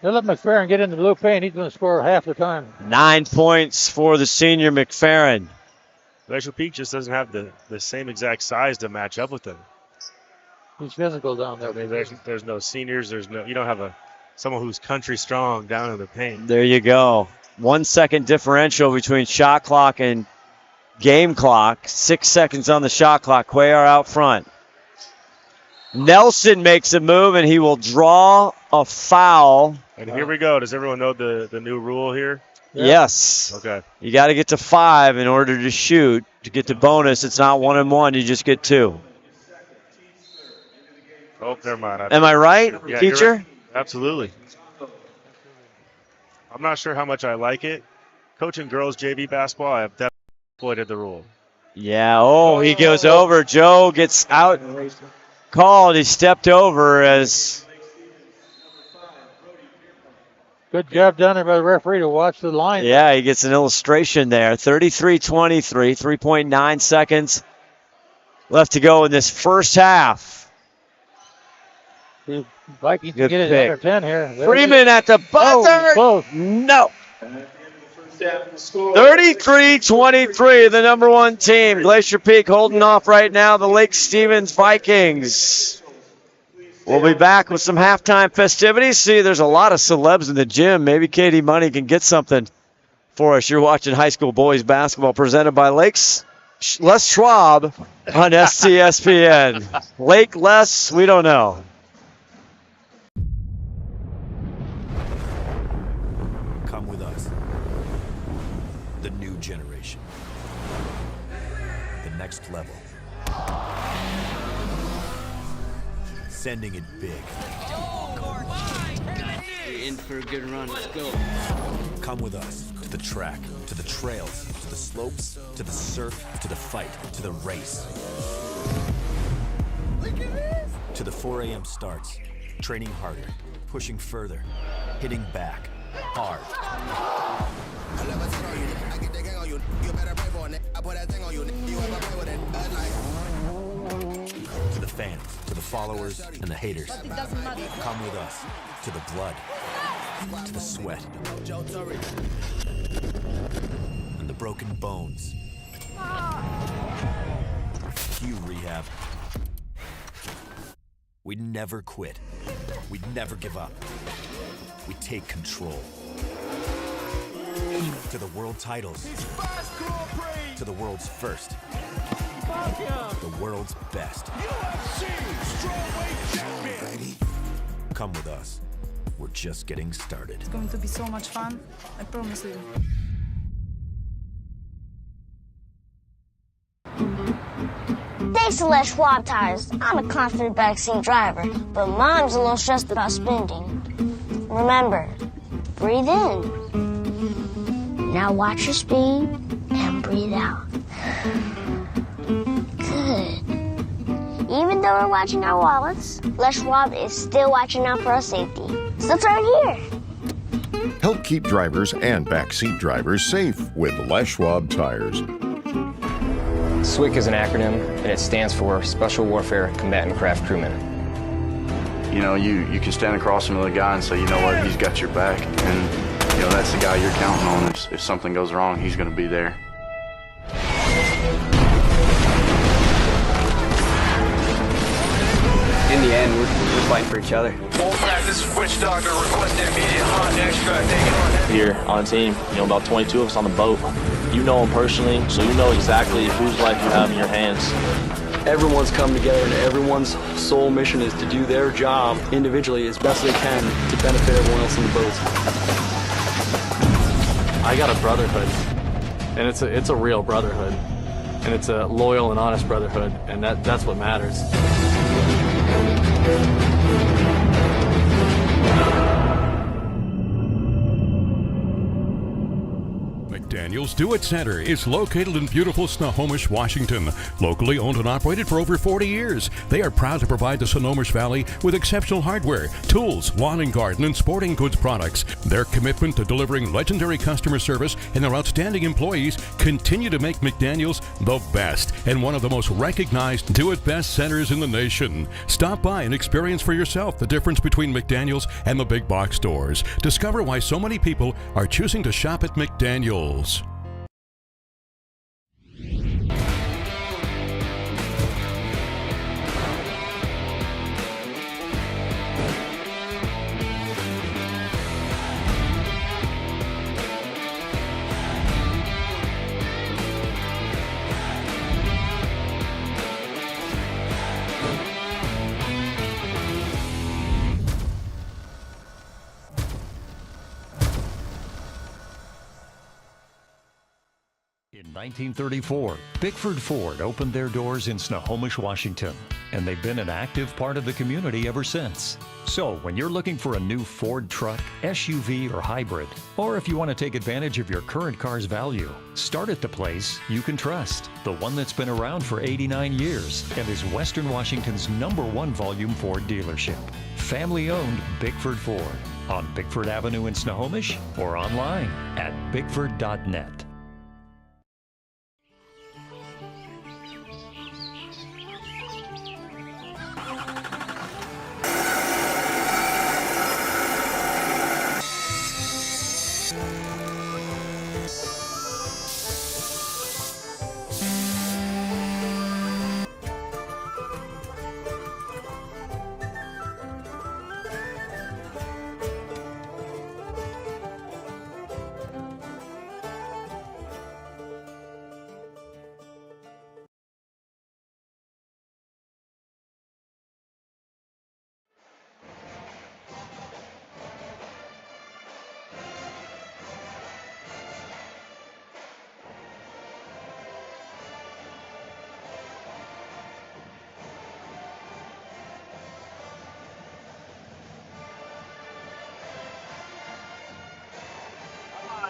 They let McFerrin get in the blue paint. He's going to score half the time. 9 points for the senior McFerrin. Glacier Peak just doesn't have the same exact size to match up with them. He's physical down there. I mean, there's no seniors. You don't have someone who's country strong down in the paint. There you go. 1 second differential between shot clock and game clock. 6 seconds on the shot clock. Cuellar out front. Nelson makes a move, and he will draw a foul. And here we go. Does everyone know the new rule here? Yes. Okay. You got to get to 5 in order to shoot. To get the bonus, it's not 1 and 1. You just get 2. Oh, never mind. Am I right, yeah, teacher? Right. Absolutely. I'm not sure how much I like it. Coaching girls JV basketball, I have definitely exploited the rule. Yeah. Oh, he goes over. Joe gets out called. He stepped over as. Good job done there by the referee to watch the line. Yeah, he gets an illustration there. 33-23, 3.9 seconds left to go in this first half. The Vikings Good get it pick. under 10 here. Freeman at the buzzer. Close. No. 33-23, the number 1 team. Glacier Peak holding off right now the Lake Stevens Vikings. We'll be back with some halftime festivities. See, there's a lot of celebs in the gym. Maybe Katie Money can get something for us. You're watching high school boys basketball presented by Les Schwab on STSPN. Lake Les, we don't know. Come with us. The new generation. The next level. Sending it big. You're in for a good run. Let's go. Come with us to the track, to the trails, to the slopes, to the surf, to the fight, to the race. Look at this. To the 4 a.m. starts, training harder, pushing further, hitting back, hard. To the fans, to the followers, and the haters. Come with us to the blood, to the sweat, and the broken bones. Cue rehab. We never quit. We never give up. We take control. To the world titles. To the world's first. The world's best. Come with us. We're just getting started. It's going to be so much fun. I promise you. Thanks to Les Schwab tires, I'm a confident backseat driver, but Mom's a little stressed about spending. Remember, breathe in. Now watch your speed and breathe out. Good. Even though we're watching our wallets, Les Schwab is still watching out for our safety. So let's right here. Help keep drivers and backseat drivers safe with Les Schwab tires. SWCC is an acronym, and it stands for Special Warfare Combatant Craft Crewman. You know, you can stand across from the guy and say, you know what, he's got your back. And, you know, that's the guy you're counting on. If something goes wrong, he's going to be there. In the end, we're fighting for each other. This is Witch Doctor requesting immediate hot extract. Here on the team, about 22 of us on the boat. You know them personally, so you know exactly whose life you have in your hands. Everyone's come together and everyone's sole mission is to do their job individually as best they can to benefit everyone else in the boats. I got a brotherhood, and it's a real brotherhood, and it's a loyal and honest brotherhood, and that's what matters. McDaniel's Do-It Center is located in beautiful Snohomish, Washington. Locally owned and operated for over 40 years, they are proud to provide the Snohomish Valley with exceptional hardware, tools, lawn and garden, and sporting goods products. Their commitment to delivering legendary customer service and their outstanding employees continue to make McDaniel's the best and one of the most recognized do-it-best centers in the nation. Stop by and experience for yourself the difference between McDaniel's and the big box stores. Discover why so many people are choosing to shop at McDaniel's. In 1934, Bickford Ford opened their doors in Snohomish, Washington, and they've been an active part of the community ever since. So when you're looking for a new Ford truck, SUV, or hybrid, or if you want to take advantage of your current car's value, start at the place you can trust, the one that's been around for 89 years and is Western Washington's #1 volume Ford dealership. Family-owned Bickford Ford on Bickford Avenue in Snohomish or online at bickford.net.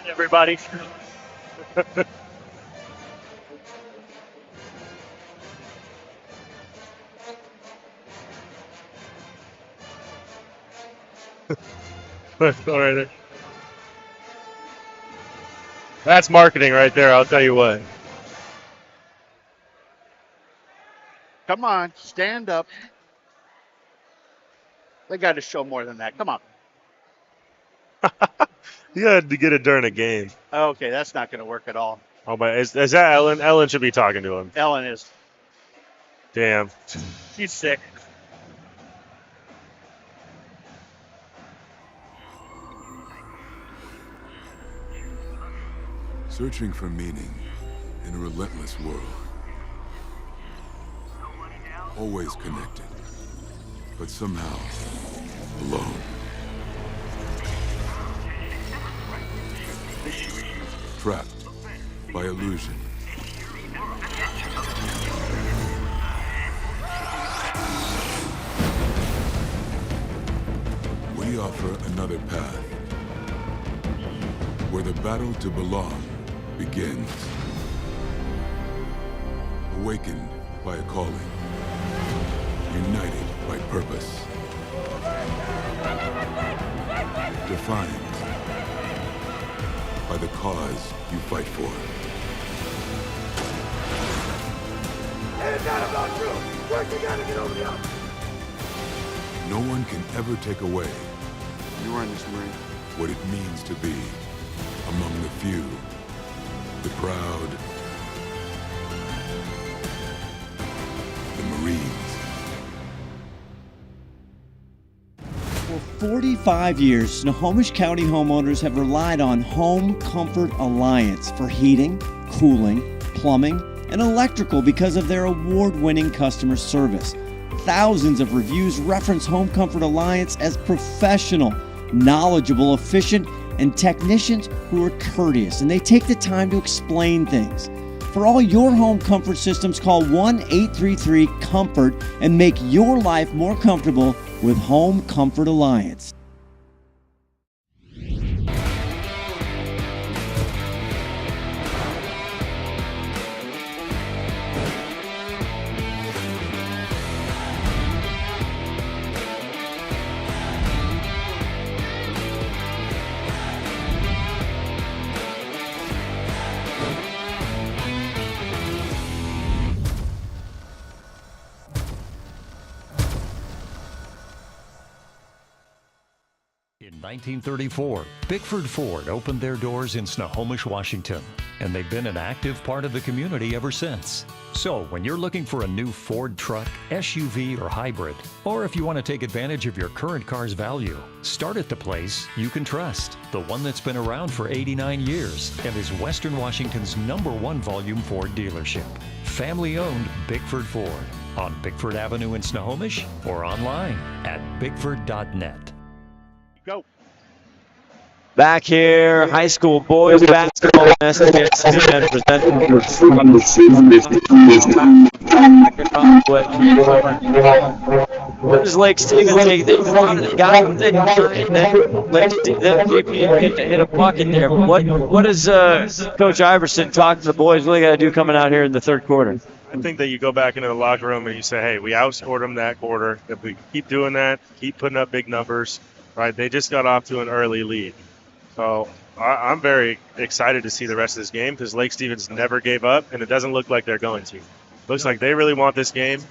Everybody. Let's go right there. That's marketing right there, I'll tell you what. Come on, stand up. They got to show more than that. Come on. You had to get it during a game. Okay, that's not going to work at all. Oh, but is that Ellen? Ellen should be talking to him. Ellen is. Damn. She's sick. Searching for meaning in a relentless world. Always connected, but somehow alone. Trapped by illusion. We offer another path where the battle to belong begins. Awakened by a calling. United by purpose. Defined by the cause you fight for. It's not about you. Work together to get over the hump. No one can ever take away You earned this, Marine. what it means to be among the few, the proud, the Marines. For 45 years, Snohomish County homeowners have relied on Home Comfort Alliance for heating, cooling, plumbing, and electrical because of their award-winning customer service. Thousands of reviews reference Home Comfort Alliance as professional, knowledgeable, efficient, and technicians who are courteous, and they take the time to explain things. For all your home comfort systems, call 1-833-COMFORT and make your life more comfortable with Home Comfort Alliance. 1934, Bickford Ford opened their doors in Snohomish, Washington, and they've been an active part of the community ever since. So when you're looking for a new Ford truck, SUV, or hybrid, or if you want to take advantage of your current car's value, start at the place you can trust, the one that's been around for 89 years and is Western Washington's #1 volume Ford dealership. Family-owned Bickford Ford on Bickford Avenue in Snohomish or online at bickford.net. Go. Back here, high school boys basketball. STSPN What does Lake Stephen take? They got him. Lake Stephen hit a bucket there. What does Coach Iverson talk to the boys? What do they got to do coming out here in the third quarter? I think that you go back into the locker room and you say, hey, we outscored them that quarter. If we keep doing that, keep putting up big numbers, right? They just got off to an early lead. So I'm very excited to see the rest of this game because Lake Stevens never gave up, and it doesn't look like they're going to. Looks like they really want this game,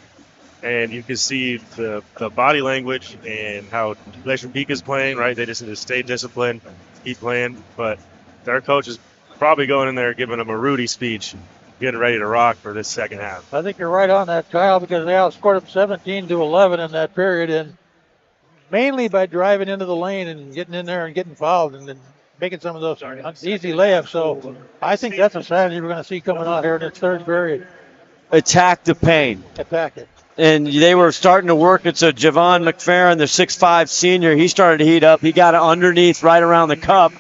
and you can see the body language and how Glacier Peak is playing, right? They just need to stay disciplined, keep playing, but their coach is probably going in there giving them a Rudy speech, getting ready to rock for this second half. I think you're right on that, Kyle, because they outscored them 17-11 in that period, and mainly by driving into the lane and getting in there and getting fouled and then making some of those easy layups. So I think that's a strategy we're going to see coming out here in this third period. Attack the paint. Attack it. And they were starting to work. It's a Javon McFerrin, the 6'5 senior. He started to heat up. He got it underneath right around the cup,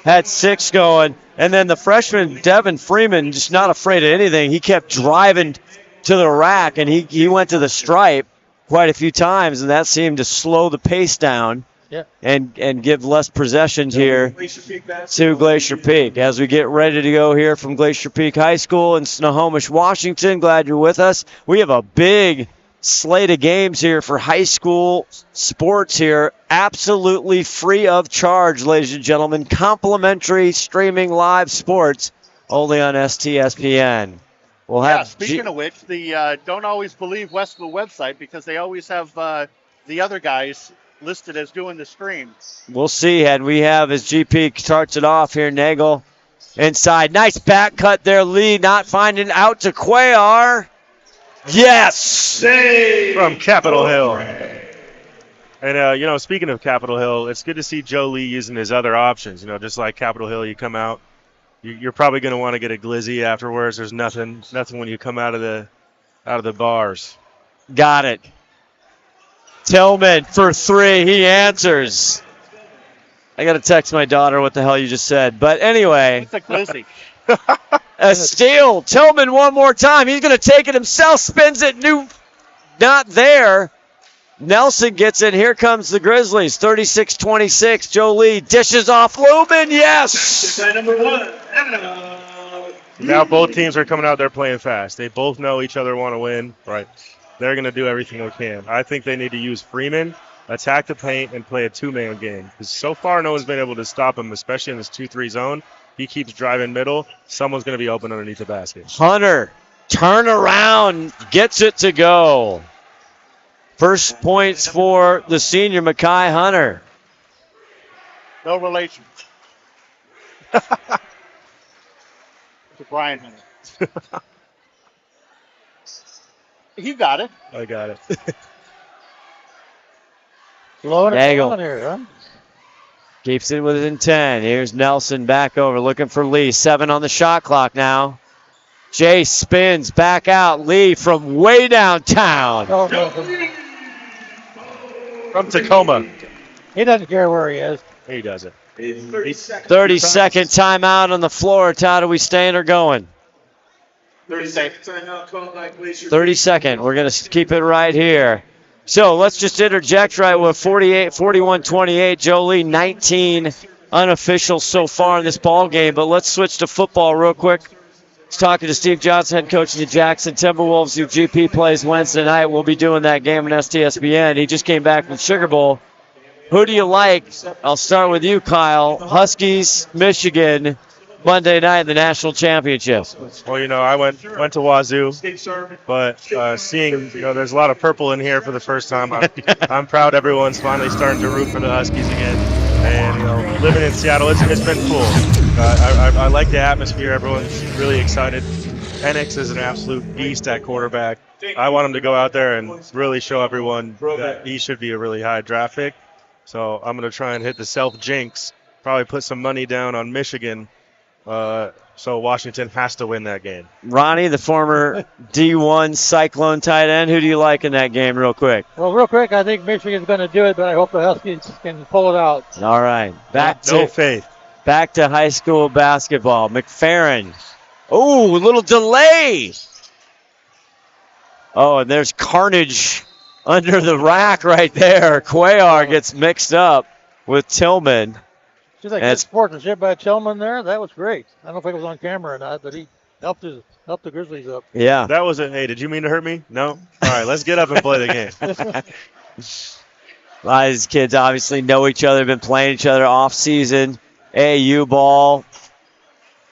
had 6 going. And then the freshman, Devin Freeman, just not afraid of anything. He kept driving to the rack, and he went to the stripe quite a few times, and that seemed to slow the pace down. Yeah. And give less possessions here to Glacier Peak. As we get ready to go here from Glacier Peak High School in Snohomish, Washington, glad you're with us. We have a big slate of games here for high school sports here, absolutely free of charge, ladies and gentlemen. Complimentary streaming live sports only on STSPN. We'll have speaking of which, the don't always believe Westville website because they always have the other guys listed as doing the stream. We'll see, and we have as GP starts it off here, Nagel inside. Nice back cut there, Lee not finding out to Cuellar. Yes! From Capitol Hill. And, speaking of Capitol Hill, it's good to see Joe Lee using his other options. Just like Capitol Hill, you come out, you're probably going to want to get a glizzy afterwards. There's nothing when you come out of the bars. Got it. Tillman for 3. He answers. I got to text my daughter what the hell you just said. But anyway. It's a glizzy. A steal. Tillman one more time. He's going to take it himself. Spins it. Not there. Nelson gets it. Here comes the Grizzlies. 36-26. Joe Lee dishes off Lubin. Yes. Number 1. Now both teams are coming out there playing fast. They both know each other want to win. Right. They're going to do everything they can. I think they need to use Freeman, attack the paint, and play a two-man game. Because so far, no one's been able to stop him, especially in this 2-3 zone. He keeps driving middle. Someone's going to be open underneath the basket. Hunter, turn around, gets it to go. First points for the senior, Mekhi Hunter. No relation. To Brian Hunter. You got it. I got it. Slowing it Nagel down here, huh? keeps it within 10. Here's Nelson back over, looking for Lee. 7 on the shot clock now. Jay spins back out. Lee from way downtown. From Tacoma. He doesn't care where he is. He doesn't. 30-second timeout on the floor. Todd, are we staying or going? 30-second timeout called by Glacier. 30-second. We're going to keep it right here. So let's just interject right with 41-28. Joe Lee, 19 unofficial so far in this ball game. But let's switch to football real quick. Let's talking to Steve Johnson, head coach of the Jackson Timberwolves, who GP plays Wednesday night. We'll be doing that game on STSPN. He just came back from Sugar Bowl. Who do you like? I'll start with you, Kyle. Huskies, Michigan, Monday night in the national championship. Well, I went to Wazoo, but seeing, there's a lot of purple in here for the first time. I'm proud everyone's finally starting to root for the Huskies again. And, living in Seattle, it's been cool. I like the atmosphere. Everyone's really excited. Penix is an absolute beast at quarterback. I want him to go out there and really show everyone that he should be a really high draft pick. So I'm going to try and hit the self-jinx, probably put some money down on Michigan. So Washington has to win that game. Ronnie, the former D1 Cyclone tight end, who do you like in that game real quick? Well, real quick, I think Michigan's going to do it, but I hope the Huskies can pull it out. All right. Back to high school basketball. McFerrin. Oh, a little delay. Oh, and there's carnage under the rack right there. Cuellar gets mixed up with Tillman. She's like good sportsmanship by Tillman there. That was great. I don't know if it was on camera or not, but he helped the Grizzlies up. Yeah. That wasn't, hey, did you mean to hurt me? No? All right, let's get up and play the game. A lot of these kids obviously know each other, been playing each other off season. AAU ball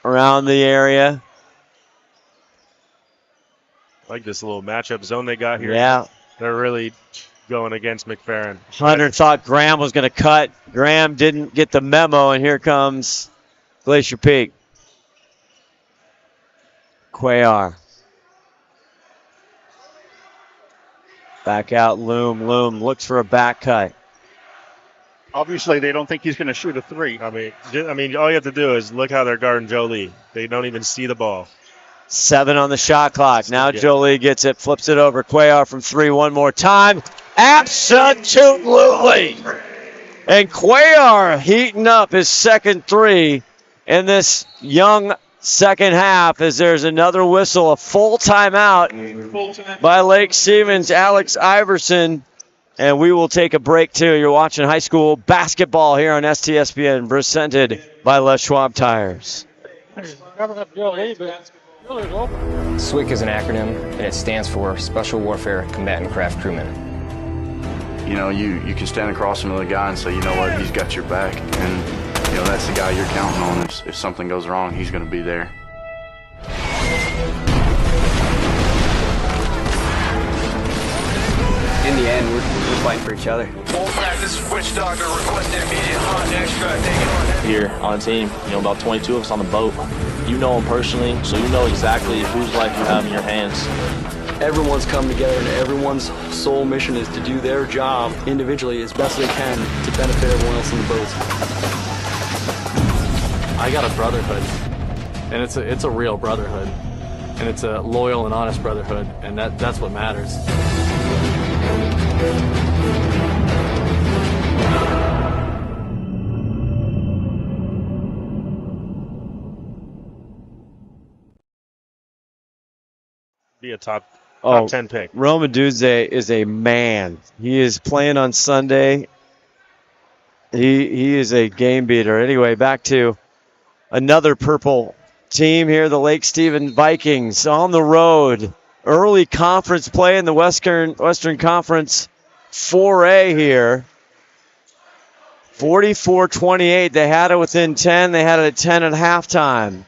around the area. I like this little matchup zone they got here. Yeah. They're really going against McFerrin. Hunter thought Graham was going to cut. Graham didn't get the memo, and here comes Glacier Peak. Cuellar. Back out, Loom looks for a back cut. Obviously, they don't think he's going to shoot a three. I mean, all you have to do is look how they're guarding Jolie. They don't even see the ball. 7 on the shot clock. Now Jolie gets it, flips it over. Cuellar from 3 one more time. Absolutely. And Cuellar heating up his second 3 in this young second half as there's another whistle, a full timeout by Lake Stevens, Alex Iverson. And we will take a break, too. You're watching high school basketball here on STSPN, presented by Les Schwab Tires. SWCC is an acronym, and it stands for Special Warfare Combatant Craft Crewman. You can stand across from the guy and say, you know what, he's got your back. And, that's the guy you're counting on. If something goes wrong, he's going to be there. In the end, we're fighting for each other. Here on the team, about 22 of us on the boat. You know them personally, so you know exactly whose life you have in your hands. Everyone's come together, and everyone's sole mission is to do their job individually as best they can to benefit everyone else in the boat. I got a brotherhood, and it's a real brotherhood, and it's a loyal and honest brotherhood, and that's what matters. Be a top 10 pick. Roman Duze is a man. He is playing on Sunday. He is a game beater. Anyway, back to another purple team here, the Lake Stevens Vikings on the road. Early conference play in the Western Conference 4A here. 44-28. They had it within 10. They had it at 10 at halftime.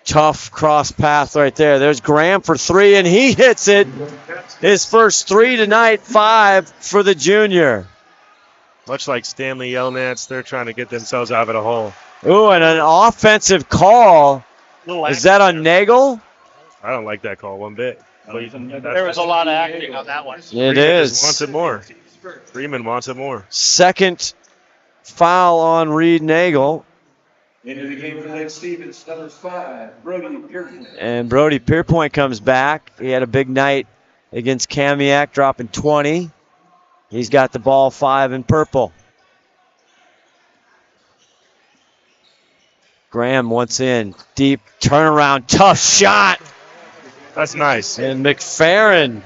Tough cross path right there. There's Graham for 3, and he hits it. His first 3 tonight, 5 for the junior. Much like Stanley Yelnats, they're trying to get themselves out of a hole. Ooh, and an offensive call. Is that on Nagel? I don't like that call one bit. There was a lot of acting on that one. It is. Wants it more. Freeman wants it more. Second foul on Reed Nagel. Into the game for Lake Stevens, number 5, Brody Pierpoint. And Brody Pierpoint comes back. He had a big night against Kamiak, dropping 20. He's got the ball 5 in purple. Graham once in, deep turnaround, tough shot. That's nice. And McFerrin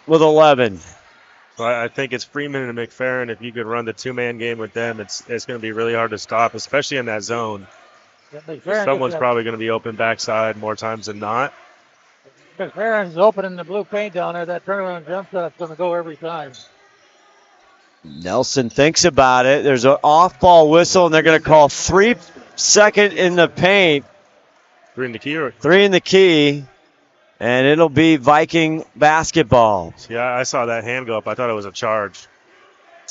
with 11. So I think it's Freeman and McFerrin. If you could run the 2-man game with them, it's going to be really hard to stop, especially in that zone. Someone's probably going to be open backside more times than not. McFerrin's open in the blue paint down there. That turnaround jump shot's going to go every time. Nelson thinks about it. There's an off-ball whistle, and they're going to call 3 second in the paint. 3 in the key? 3 in the key, and it'll be Viking basketball. Yeah, I saw that hand go up. I thought it was a charge.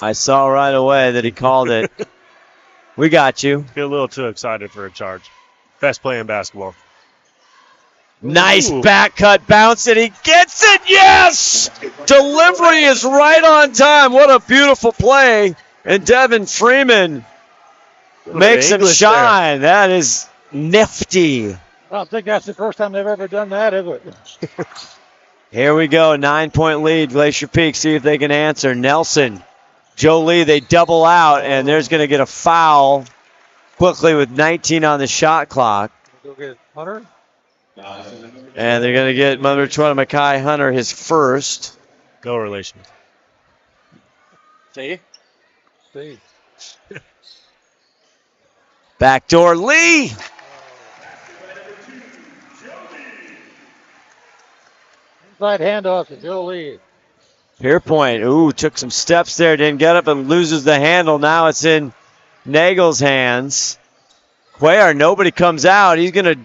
I saw right away that he called it. We got you. Get a little too excited for a charge. Best play in basketball. Nice Ooh. back cut bounce, and he gets it. Yes! Delivery is right on time. What a beautiful play. And Devin Freeman makes him shine. That is nifty. I don't think that's the first time they've ever done that, is it? Here we go. 9-point lead. Glacier Peak. See if they can answer. Nelson, Jolie, they double out, and there's going to get a foul quickly with 19 on the shot clock. Go get Hunter. And they're going to get Mother Chuana Mackay Hunter his first. Go relation. See? Backdoor Lee. Inside handoff to Jolie. Pierpoint, ooh, took some steps there, didn't get it, but loses the handle. Now it's in Nagel's hands. Cuellar, nobody comes out. He's going to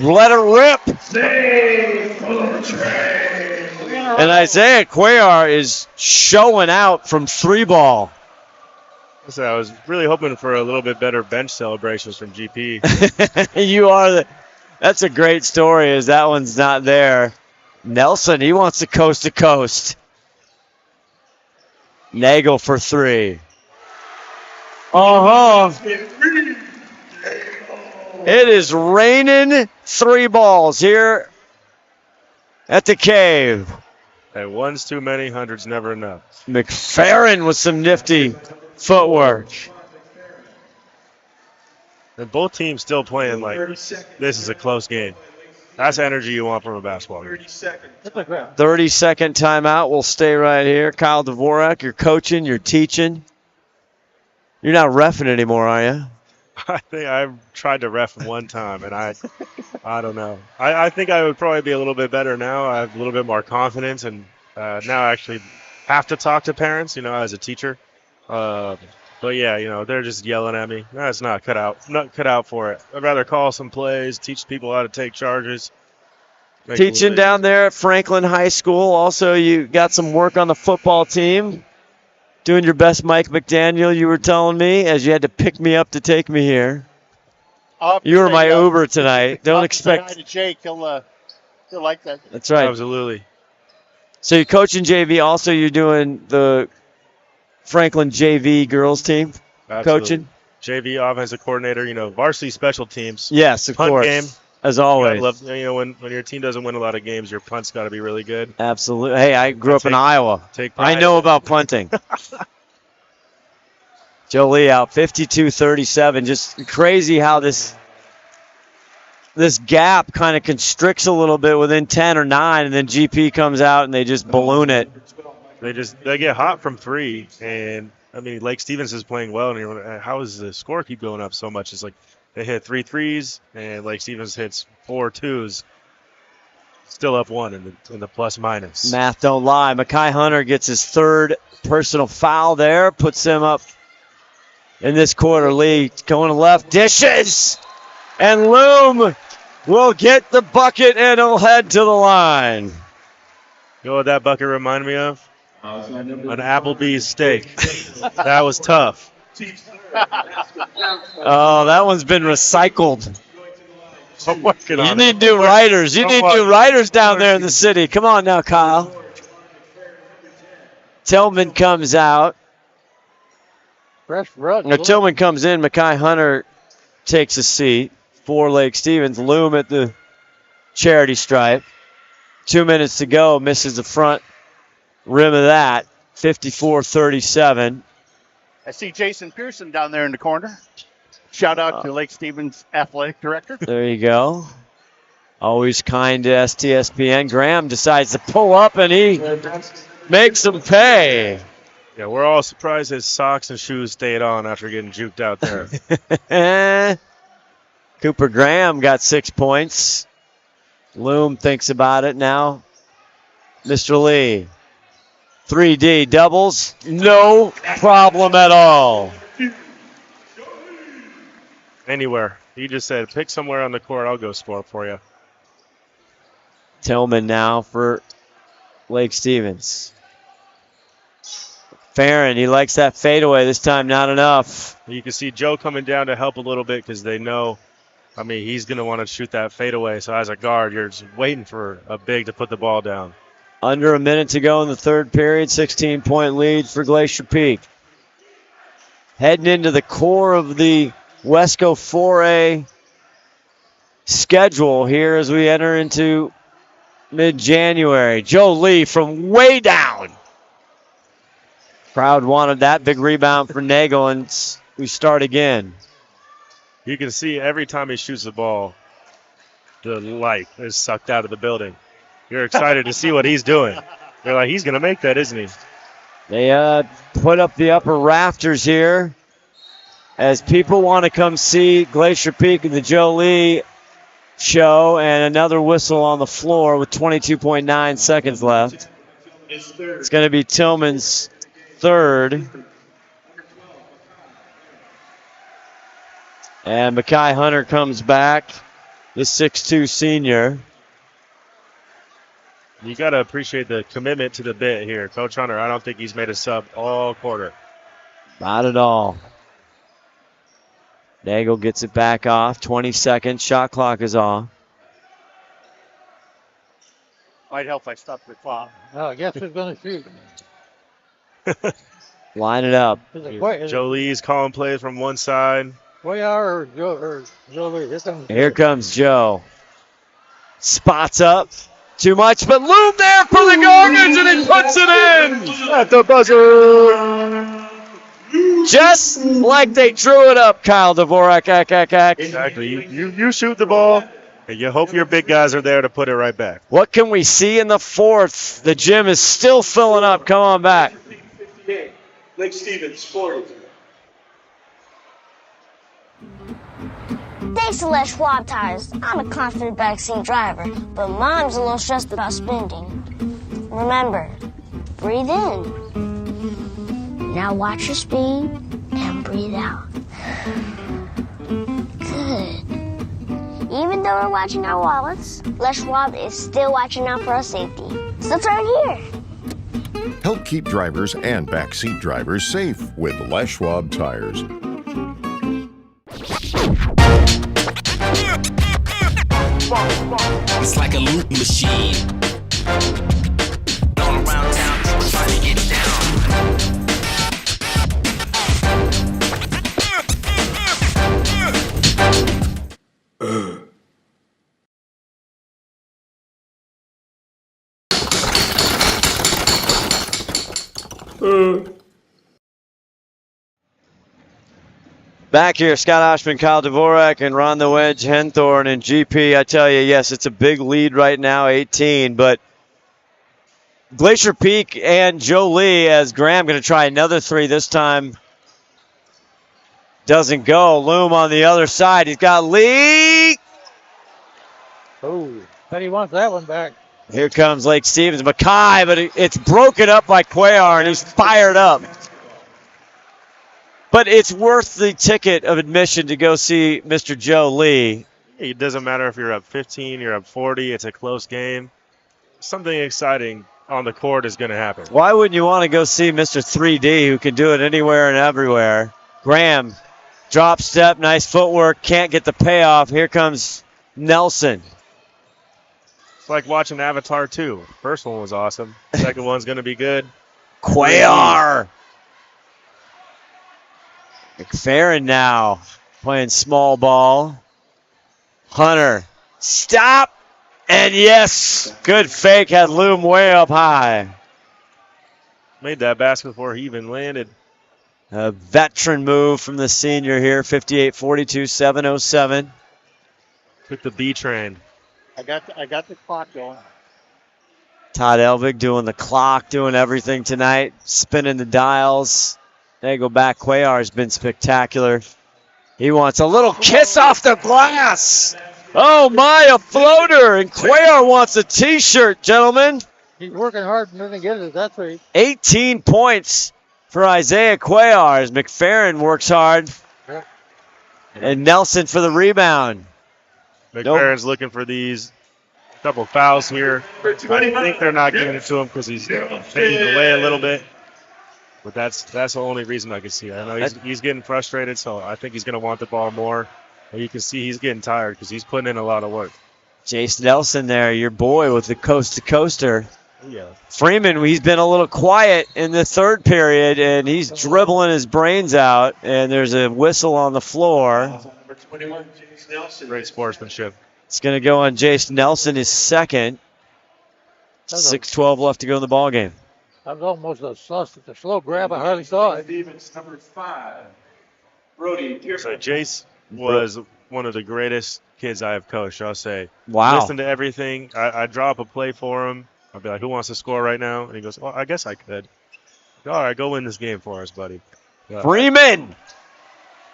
let it rip. And Isaiah Cuellar is showing out from 3-ball. So I was really hoping for a little bit better bench celebrations from GP. You are that's a great story as that one's not there. Nelson, he wants to coast. Nagel for 3. It is raining 3 balls here at the Cave. Hey, one's too many, 100's never enough. McFerrin with some nifty footwork. And both teams still playing like this is a close game. That's energy you want from a basketball game. 30-second timeout. We'll stay right here. Kyle Dvorak, you're coaching, you're teaching. You're not reffing anymore, are you? I think I've tried to ref one time, and I don't know. I think I would probably be a little bit better now. I have a little bit more confidence, and now I actually have to talk to parents, as a teacher. But yeah, they're just yelling at me. That's not cut out for it. I'd rather call some plays, teach people how to take charges. Teaching down there at Franklin High School. Also, you got some work on the football team. Doing your best, Mike McDaniel, you were telling me, as you had to pick me up to take me here. You were my Uber tonight. Don't expect. Say hi to Jake. He'll like that. That's right. Absolutely. So you're coaching JV. Also, you're doing the Franklin JV girls team. Absolutely. Coaching. JV offensive coordinator. Varsity special teams. Yes, of Punt course. Game. As always. Love, when your team doesn't win a lot of games, your punt's got to be really good. Absolutely. Hey, I grew up in Iowa. I know about punting. Jolie out 52-37. Just crazy how this gap kind of constricts a little bit within 10 or 9, and then GP comes out and they just balloon it. They get hot from 3, and Lake Stevens is playing well, and you're like, how does the score keep going up so much? It's like they hit 3 threes, and Lake Stevens hits 4 twos. Still up 1 in the plus minus. Math don't lie. Mackay Hunter gets his 3rd personal foul there, puts him up in this quarter lead. Going to left, dishes, and Loom will get the bucket, and he'll head to the line. You know what that bucket reminded me of? An Applebee's steak. That was tough. Oh, that one's been recycled. I'm working on it. You need new writers. You need new writers down there in the city. Come on now, Kyle. Tillman comes out. Fresh run. Now, Tillman comes in. Mackay Hunter takes a seat for Lake Stevens. Loom at the charity stripe. 2 minutes to go. Misses the front rim of that. 54-37. I see Jason Pearson down there in the corner. Shout out to Lake Stevens athletic director. There you go. Always kind to STSPN. Graham decides to pull up, and he makes him pay. Yeah, we're all surprised his socks and shoes stayed on after getting juked out there. Cooper Graham got 6 points. Loom thinks about it now. Mr. Lee. 3D doubles. No problem at all. Anywhere. He just said, pick somewhere on the court. I'll go score for you. Tillman now for Lake Stevens. McFerrin, he likes that fadeaway. This time, not enough. You can see Joe coming down to help a little bit because they know, he's going to want to shoot that fadeaway. So as a guard, you're just waiting for a big to put the ball down. Under a minute to go in the third period, 16-point lead for Glacier Peak. Heading into the core of the Wesco 4A schedule here as we enter into mid-January. Joe Lee from way down. Crowd wanted that. Big rebound for Nagel, and we start again. You can see every time he shoots the ball, the light is sucked out of the building. You're excited to see what he's doing. You're like, he's going to make that, isn't he? They put up the upper rafters here as people want to come see Glacier Peak and the Joe Lee show, and another whistle on the floor with 22.9 seconds left. It's going to be Tillman's third. And Mackay Hunter comes back, the 6'2 senior. You got to appreciate the commitment to the bit here. Coach Hunter, I don't think he's made a sub all quarter. Not at all. Nagel gets it back off. 20 seconds. Shot clock is off. Might help if I stop the clock. Oh, I guess who's going to shoot? Line it up. Joe Lee's calling plays from one side. Cuellar or Joe Lee? Here comes Joe. Spots up. Too much, but Loom there for the garbage, and he puts it in at the buzzer. Just like they drew it up, Kyle Dvorak. Exactly. You shoot the ball, and you hope your big guys are there to put it right back. What can we see in the fourth? The gym is still filling up. Come on back. Lake Stevens, 40. Thanks to Les Schwab Tires, I'm a confident backseat driver, but Mom's a little stressed about spending. Remember, breathe in. Now watch your speed and breathe out. Good. Even though we're watching our wallets, Les Schwab is still watching out for our safety. So turn here. Help keep drivers and backseat drivers safe with Les Schwab Tires. It's like a loot machine. All around town, people trying to get down. Back here, Scott Oshman, Kyle Dvorak, and Ron the Wedge Henthorn. And GP, I tell you, yes, it's a big lead right now, 18. But Glacier Peak and Joe Lee, as Graham going to try another three this time. Doesn't go. Loom on the other side. He's got Lee. Oh, bet he wants that one back. Here comes Lake Stevens. Mackay, but it's broken up by Cuellar, and he's fired up. But it's worth the ticket of admission to go see Mr. Joe Lee. It doesn't matter if you're up 15, you're up 40, it's a close game. Something exciting on the court is going to happen. Why wouldn't you want to go see Mr. 3D who can do it anywhere and everywhere? Graham, drop step, nice footwork, can't get the payoff. Here comes Nelson. It's like watching Avatar 2. First one was awesome. Second one's going to be good. Cuellar. McFerrin now playing small ball. Hunter, stop, and yes, good fake, had Loom way up high. Made that basket before he even landed. A veteran move from the senior here, 58-42, 7:07. Took the B train. I got the clock going. Todd Elvig doing the clock, doing everything tonight, spinning the dials. They go back. Cuellar's been spectacular. He wants a little kiss off the glass. Oh, my, a floater. And Cuellar wants a T-shirt, gentlemen. He's working hard and doesn't get it. That's right. 18 points for Isaiah Cuellar as McFerrin works hard. And Nelson for the rebound. McFerrin's looking for these couple fouls here. I think they're not giving it to him because he's taking away a little bit. But that's the only reason I can see it. I know he's getting frustrated, so I think he's going to want the ball more. But you can see he's getting tired because he's putting in a lot of work. Jace Nelson there, your boy with the coast-to-coaster. Yeah. Freeman, he's been a little quiet in the third period, and he's dribbling his brains out, and there's a whistle on the floor. Number 21, Jace Nelson. Great sportsmanship. It's going to go on Jace Nelson, his second. 6:12 left to go in the ball game. That was almost a slow grab. I hardly saw it. Stevens, number 5, Brody Pearson. So Jace was one of the greatest kids I have coached, I'll say. Wow. Listen to everything. I draw up a play for him. I'll be like, who wants to score right now? And he goes, well, I guess I could. All right, go win this game for us, buddy. Freeman!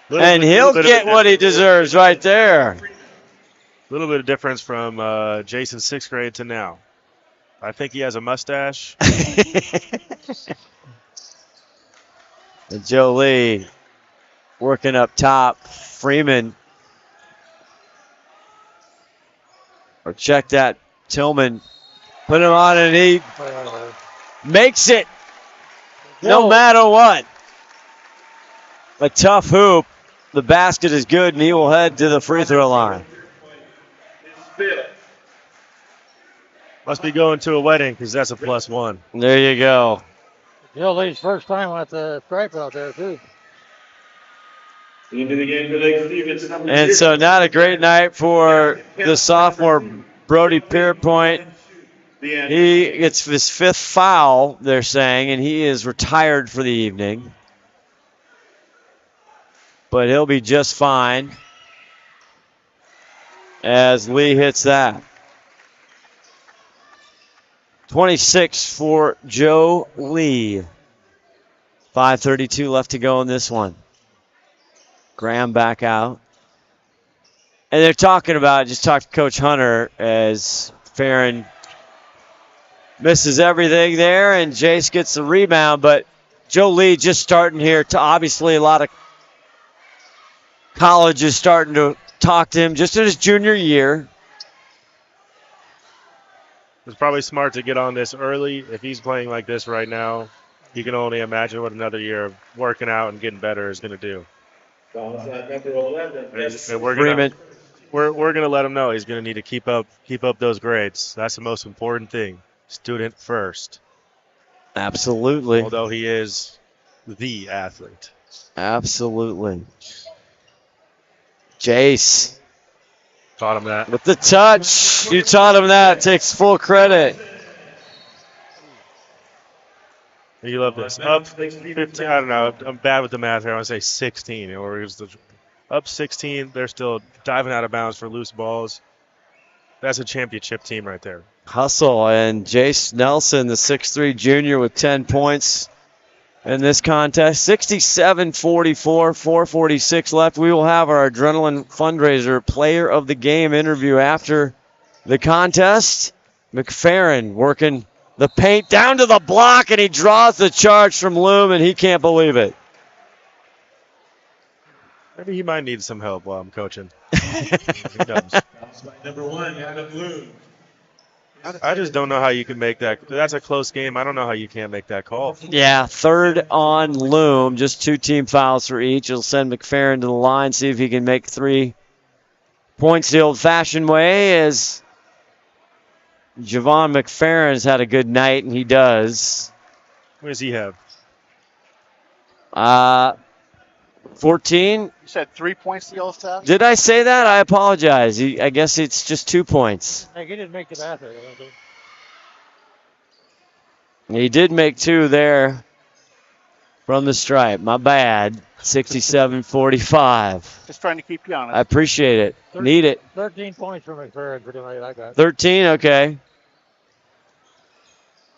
And he'll get what he deserves right there. A little bit of difference from Jason's 6th grade to now. I think he has a mustache. And Joe Lee working up top. Freeman. Or check that. Tillman. Put him on, and he makes it no matter what. A tough hoop. The basket is good, and he will head to the free throw line. Must be going to a wedding because that's a +1. There you go. Joe Lee's first time at the stripe out there, too. Into the game for Lake Stevens, number And 2. so not a great night for the sophomore Brody Pierpoint. He gets his 5th foul, they're saying, and he is retired for the evening. But he'll be just fine as Lee hits that. 26 for Joe Lee. 5:32 left to go in this one. Graham back out. And they're talking about, just talked to Coach Hunter as Farron misses everything there, and Jace gets the rebound. But Joe Lee just starting here to obviously a lot of colleges starting to talk to him just in his junior year. It's probably smart to get on this early. If he's playing like this right now, you can only imagine what another year of working out and getting better is going to do. Number 11, And we're gonna let him know he's gonna need to keep up those grades. That's the most important thing. Student first. Absolutely. Although he is the athlete. Absolutely. Jace. Taught him that. With the touch. You taught him that. Takes full credit. You love this. Up 15. I don't know. I'm bad with the math here. I want to say 16. Or is the up 16. They're still diving out of bounds for loose balls. That's a championship team right there. Hustle. And Jace Nelson, the 6'3 junior with 10 points in this contest. 67-44, 4:46 left. We will have our Adrenaline Fundraiser Player of the Game interview after the contest. McFerrin working the paint down to the block, and he draws the charge from Loom, and he can't believe it. Maybe he might need some help while I'm coaching. He does. Number 1, Adam Loom. I just don't know how you can make that. That's a close game. I don't know how you can't make that call. Yeah, third on Loom. Just 2 team fouls for each. He'll send McFerrin to the line, see if he can make 3 points the old-fashioned way, as Javon McFerrin's had a good night, and he does. What does he have? 14. You said 3 points the old fashioned? Did I say that? I apologize. I guess it's just 2 points. Hey, he didn't make the basket. I don't think. He did make 2 there from the stripe. My bad. 67-45. Just trying to keep you honest. I appreciate it. Need it. 13 points for McFerrin for tonight. I got 13, okay.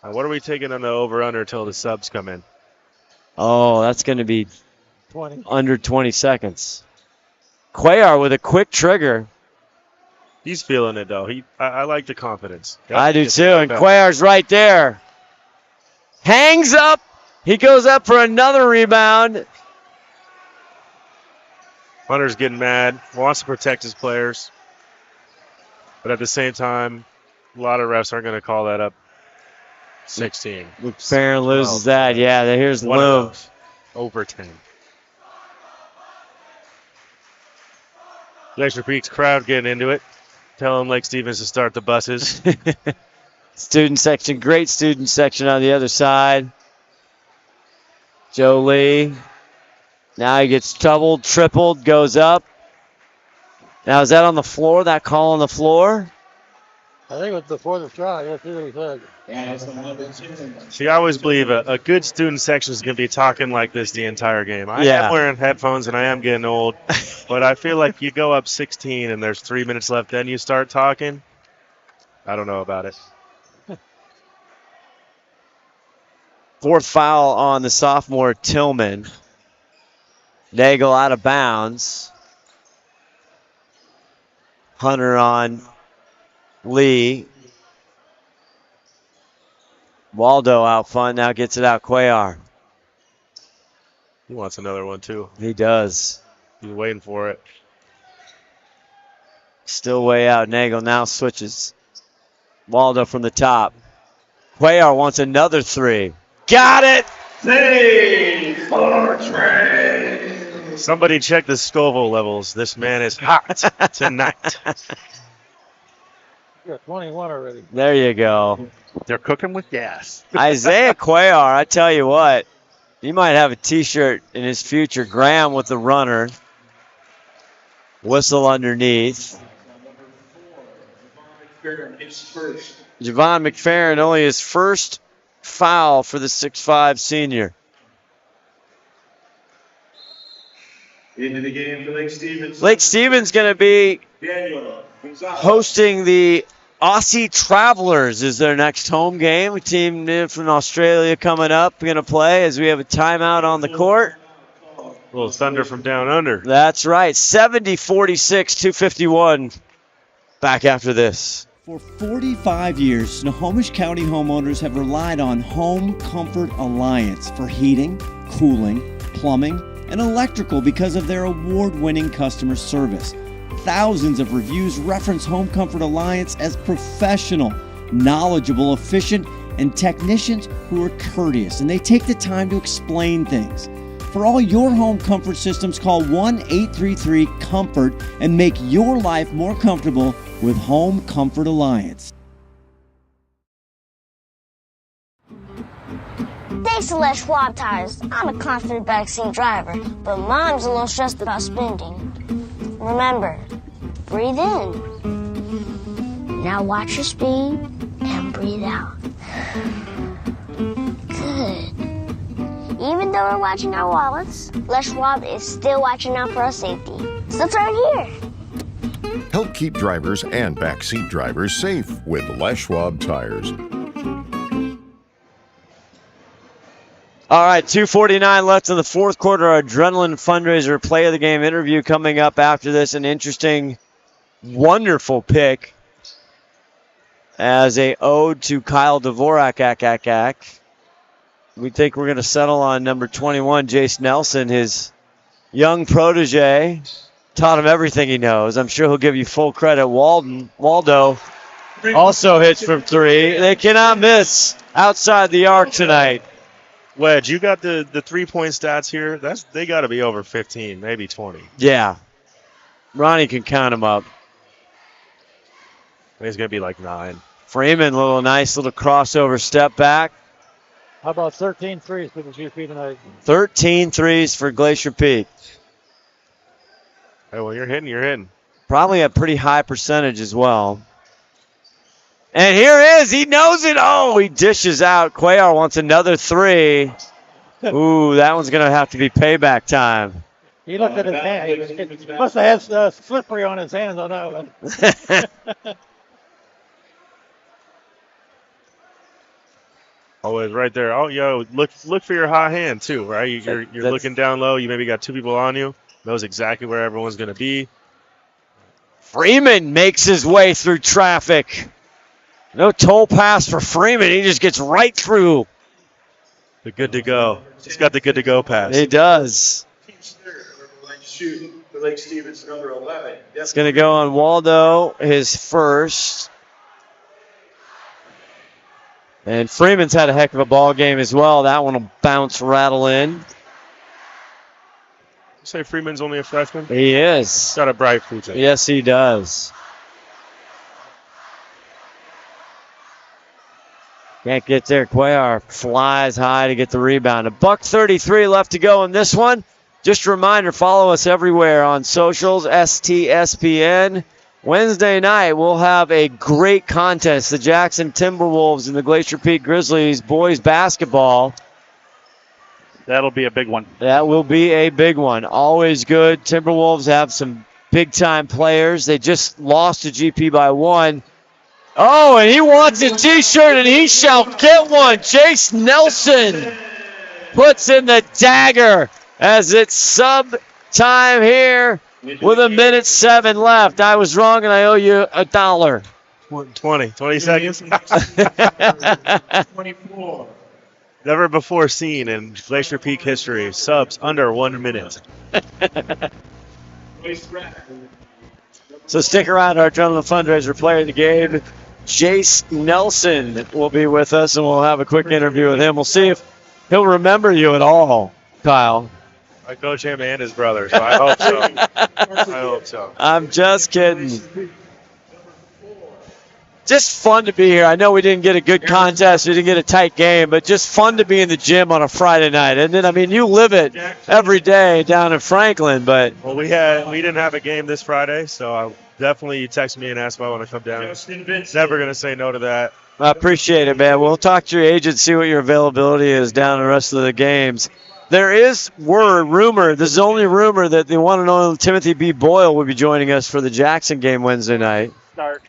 What are we taking on the over-under until the subs come in? Oh, that's going to be 20. Under 20 seconds. Cuellar with a quick trigger. He's feeling it, though. I like the confidence. I do, too. And Cuellar's right there. Hangs up. He goes up for another rebound. Hunter's getting mad. Wants to protect his players. But at the same time, a lot of refs aren't going to call that up. 16. McFerrin loses that. Yeah, here's Lou. Over 10. Glacier Peak's crowd getting into it. Telling Lake Stevens to start the buses. Student section, great student section on the other side. Joe Lee. Now he gets doubled, tripled, goes up. Now is that on the floor, that call on the floor? I think it was before the try. That's what he said. See, I always believe a good student section is going to be talking like this the entire game. I am wearing headphones and I am getting old, but I feel like you go up 16 and there's 3 minutes left, then you start talking. I don't know about it. Fourth foul on the sophomore Tillman. Nagel out of bounds. Hunter on Lee. Waldo out front, now gets it out Cuellar. He wants another one too. He does. He's waiting for it. Still way out. Nagel now switches. Waldo from the top. Cuellar wants another three. Got it! Save for Trey. Somebody check the Scoville levels. This man is hot tonight. You got 21 already. There you go. They're cooking with gas. Isaiah Cuellar, I tell you what, he might have a T-shirt in his future. Graham with the runner. Whistle underneath. Javon McFerrin, only his first foul for the 6'5 senior. Into the game for Lake Stevens. Lake Stevens going to be hosting the Aussie Travelers is their next home game. A team from Australia coming up, going to play as we have a timeout on the court. A little thunder from down under. That's right. 70-46, 251. Back after this. For 45 years, Snohomish County homeowners have relied on Home Comfort Alliance for heating, cooling, plumbing, and electrical because of their award-winning customer service. Thousands of reviews reference Home Comfort Alliance as professional, knowledgeable, efficient, and technicians who are courteous, and they take the time to explain things. For all your home comfort systems, call 1-833-COMFORT and make your life more comfortable with Home Comfort Alliance. Thanks to Les Schwab Tires, I'm a confident backseat driver, but Mom's a little stressed about spending. Remember, breathe in. Now watch your speed and breathe out. Good. Even though we're watching our wallets, Les Schwab is still watching out for our safety. So turn here. Help keep drivers and backseat drivers safe with Les Schwab tires. All right, 2:49 left in the fourth quarter. Our Adrenaline Fundraiser Play of the Game interview coming up after this. An interesting, wonderful pick as a ode to Kyle Dvorak. We think we're going to settle on number 21, Jace Nelson, his young protege. Taught him everything he knows. I'm sure he'll give you full credit. Waldo also hits from three. They cannot miss outside the arc tonight. Wedge, you got the 3-point stats here. They got to be over 15, maybe 20. Yeah. Ronnie can count them up. I think it's going to be like 9. Freeman, nice little crossover step back. How about 13 threes for the GP tonight? 13 threes for Glacier Peak. Hey, well, you're hitting. Probably a pretty high percentage as well. And here is, he knows it. Oh, he dishes out. Cuellar wants another three. Ooh, that one's going to have to be payback time. He looked at his hand. He must have had slippery on his hands on that one. Oh, it's right there. Oh, yo, look for your hot hand too, right? You're looking down low. You maybe got 2 people on you. Knows exactly where everyone's going to be. Freeman makes his way through traffic. No toll pass for Freeman. He just gets right through. The good to go. He's got the good to go pass. He does. Lake Stevens, number 11. It's going to go on Waldo, his first. And Freeman's had a heck of a ball game as well. That one will bounce, rattle in. You say Freeman's only a freshman? He is. Got a bright future. Yes, he does. Can't get there. Cuellar flies high to get the rebound. $1:33 left to go in this one. Just a reminder, follow us everywhere on socials, STSPN. Wednesday night, we'll have a great contest. The Jackson Timberwolves and the Glacier Peak Grizzlies boys basketball. That'll be a big one. That will be a big one. Always good. Timberwolves have some big-time players. They just lost to GP by 1. Oh, and he wants a T-shirt, and he shall get one. Jace Nelson puts in the dagger as it's sub-time here with 1:07 left. I was wrong, and I owe you $1. 20 seconds. 24. Never before seen in Glacier Peak history. Subs under 1 minute. So stick around. Our Adrenaline Fundraiser player of the game, Jace Nelson, will be with us, and we'll have a quick interview with him. We'll see if he'll remember you at all, Kyle. I coach him and his brother, so I hope so. I hope so. I'm just kidding. Just fun to be here. I know we didn't get a good contest, we didn't get a tight game, but just fun to be in the gym on a Friday night. And then, I mean, you live it every day down in Franklin, but Well, we didn't have a game this Friday, so I definitely you text me and ask if I want to come down. Never gonna say no to that. I appreciate it, man. We'll talk to your agent, see what your availability is down the rest of the games. There is rumor, this is only rumor, that the one and only Timothy B. Boyle will be joining us for the Jackson game Wednesday night. Start.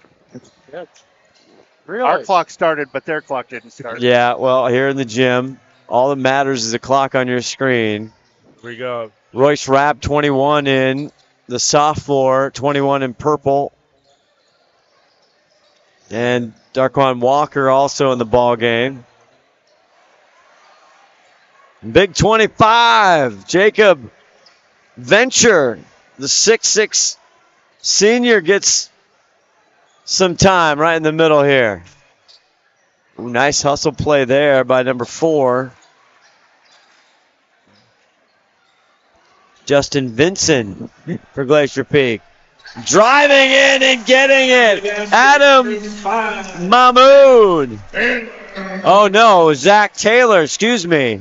Really? Our clock started, but their clock didn't start. Yeah, well, here in the gym, all that matters is the clock on your screen. Here we go. Royce Rapp, 21 in the sophomore, 21 in purple. And Darquan Walker also in the ball game. Big 25, Jacob Venture, the 6'6" senior, gets some time right in the middle here. Ooh, nice hustle play there by number 4. Justin Vinson for Glacier Peak. Driving in and getting it. Adam Mahmoud. Oh, no, Zach Taylor, excuse me.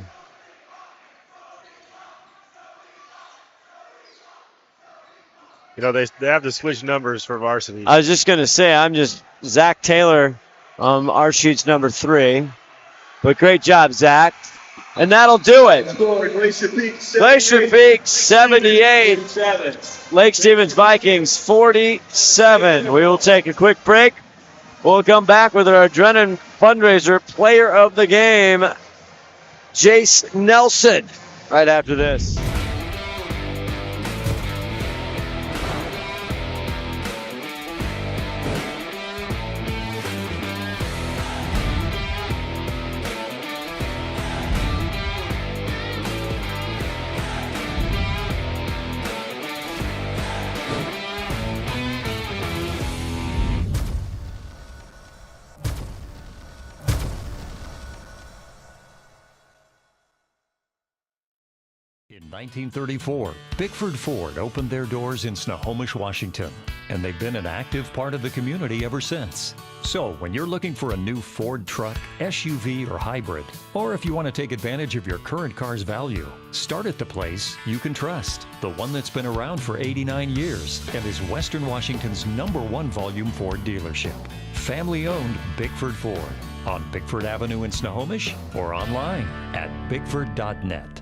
You know, they have to switch numbers for varsity. I was just going to say, I'm just Zach Taylor, our sheet's number 3. But great job, Zach. And that'll do it. Glacier Peak 78. Lake Stevens Vikings 47. We will take a quick break. We'll come back with our Adrenaline Fundraiser player of the game, Jace Nelson, right after this. In 1934, Bickford Ford opened their doors in Snohomish, Washington, and they've been an active part of the community ever since. So when you're looking for a new Ford truck, SUV, or hybrid, or if you want to take advantage of your current car's value, start at the place you can trust, the one that's been around for 89 years and is Western Washington's #1 volume Ford dealership. Family-owned Bickford Ford on Bickford Avenue in Snohomish or online at bickford.net.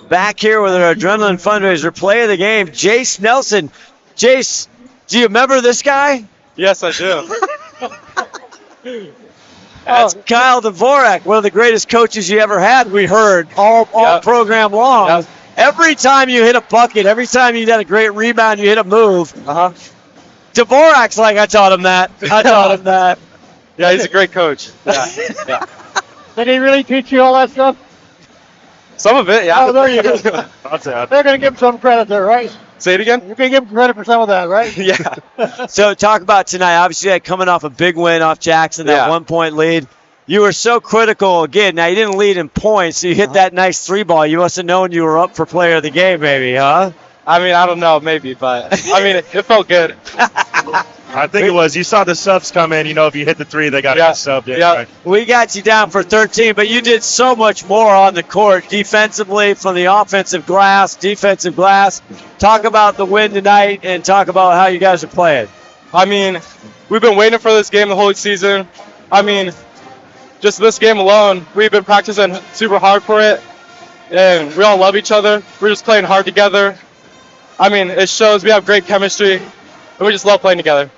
Back here with our Adrenaline Fundraiser play of the game, Jace Nelson. Jace, do you remember this guy? Yes, I do. That's Kyle Dvorak, one of the greatest coaches you ever had, we heard, all program long. Yep. Every time you hit a bucket, every time you had a great rebound, you hit a move. Dvorak's like, I taught him that. I taught him that. Yeah, he's a great coach. Yeah. Did he really teach you all that stuff? Some of it, yeah. Oh, there you go. I'll say They're going to give him some credit there, right? Say it again? You can give him credit for some of that, right? Yeah. So talk about tonight. Obviously, coming off a big win off Jackson, that 1-point lead. You were so critical again. Now, you didn't lead in points. So you hit that nice 3-ball. You must have known you were up for player of the game, maybe, huh? I mean, I don't know, maybe, but I mean, it felt good. I think it was. You saw the subs come in. You know, if you hit the 3, they got to get subbed in. Yeah. Right? We got you down for 13, but you did so much more on the court defensively from the offensive glass, defensive glass. Talk about the win tonight and talk about how you guys are playing. I mean, we've been waiting for this game the whole season. I mean, just this game alone, we've been practicing super hard for it, and we all love each other. We're just playing hard together. I mean, it shows we have great chemistry, and we just love playing together.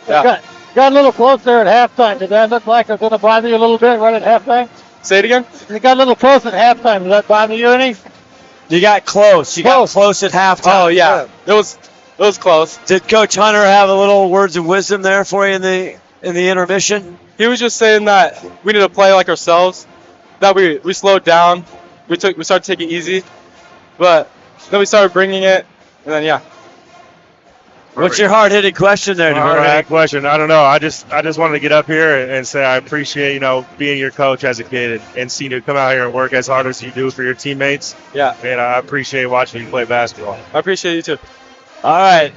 Yeah. Got a little close there at halftime. Did that look like it was going to bother you a little bit right at halftime? Say it again? You got a little close at halftime. Did that bother you any? You got close. You got close at halftime. Oh, yeah. It was close. Did Coach Hunter have a little words of wisdom there for you in the intermission? He was just saying that we need to play like ourselves, that we slowed down. We started to take it easy, but then we started bringing it, and then, yeah. What's your hard-hitting question there, Hard-hitting question. I don't know. I just wanted to get up here and say I appreciate, being your coach as a kid and seeing you come out here and work as hard as you do for your teammates. Yeah. And I appreciate watching you play basketball. I appreciate you too. All right.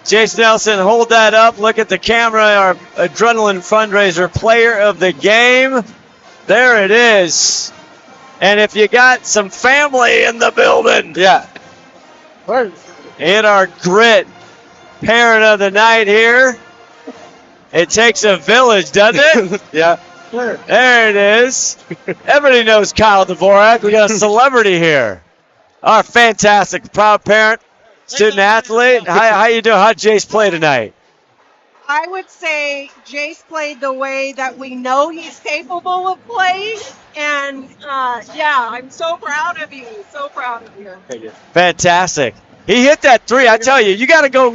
Jason Nelson, hold that up. Look at the camera. Our adrenaline fundraiser player of the game. There it is. And if you got some family in the building. Yeah. In our grit parent of the night here. It takes a village, doesn't it? Yeah. There it is. Everybody knows Kyle Dvorak. We got a celebrity here. Our fantastic, proud parent, student athlete. How you doing? How'd Jace play tonight? I would say Jace played the way that we know he's capable of playing. And, I'm so proud of you. So proud of you. Thank you. Fantastic. He hit that 3. I tell you, you got to go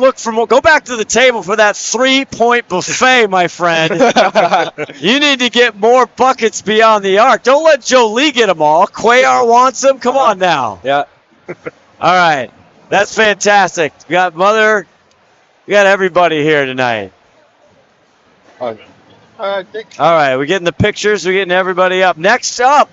back to the table for that 3-point buffet, my friend. You need to get more buckets beyond the arc. Don't let Jolie get them all. Cuellar wants them. Come on now. Yeah. All right. That's fantastic. We got Mother. We got everybody here tonight. All right. We're getting the pictures. We're getting everybody up. Next up,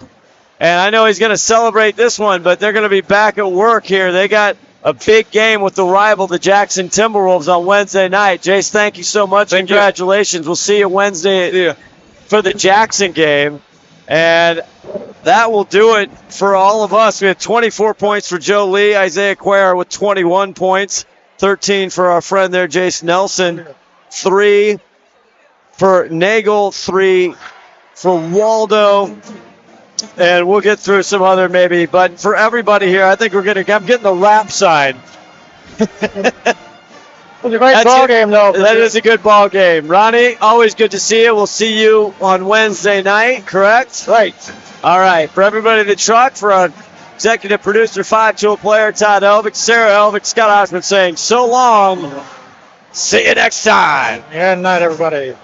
and I know he's going to celebrate this one, but they're going to be back at work here. They got a big game with the rival, the Jackson Timberwolves, on Wednesday night. Jace, thank you so much. Congratulations. We'll see you Wednesday for the Jackson game. And that will do it for all of us. We had 24 points for Joe Lee, Isaiah Cuellar with 21 points, 13 for our friend there, Jace Nelson, 3 for Nagel, 3 for Waldo. And we'll get through some other maybe. But for everybody here, I think I'm getting the rap sign. It was a great ball game, though. That is a good ball game. Ronnie, always good to see you. We'll see you on Wednesday night, correct? Right. All right. For everybody in the truck, for our executive producer, 5-tool player, Todd Elvick, Sarah Elvick, Scott Osmond saying so long. See you next time. Yeah, night, everybody.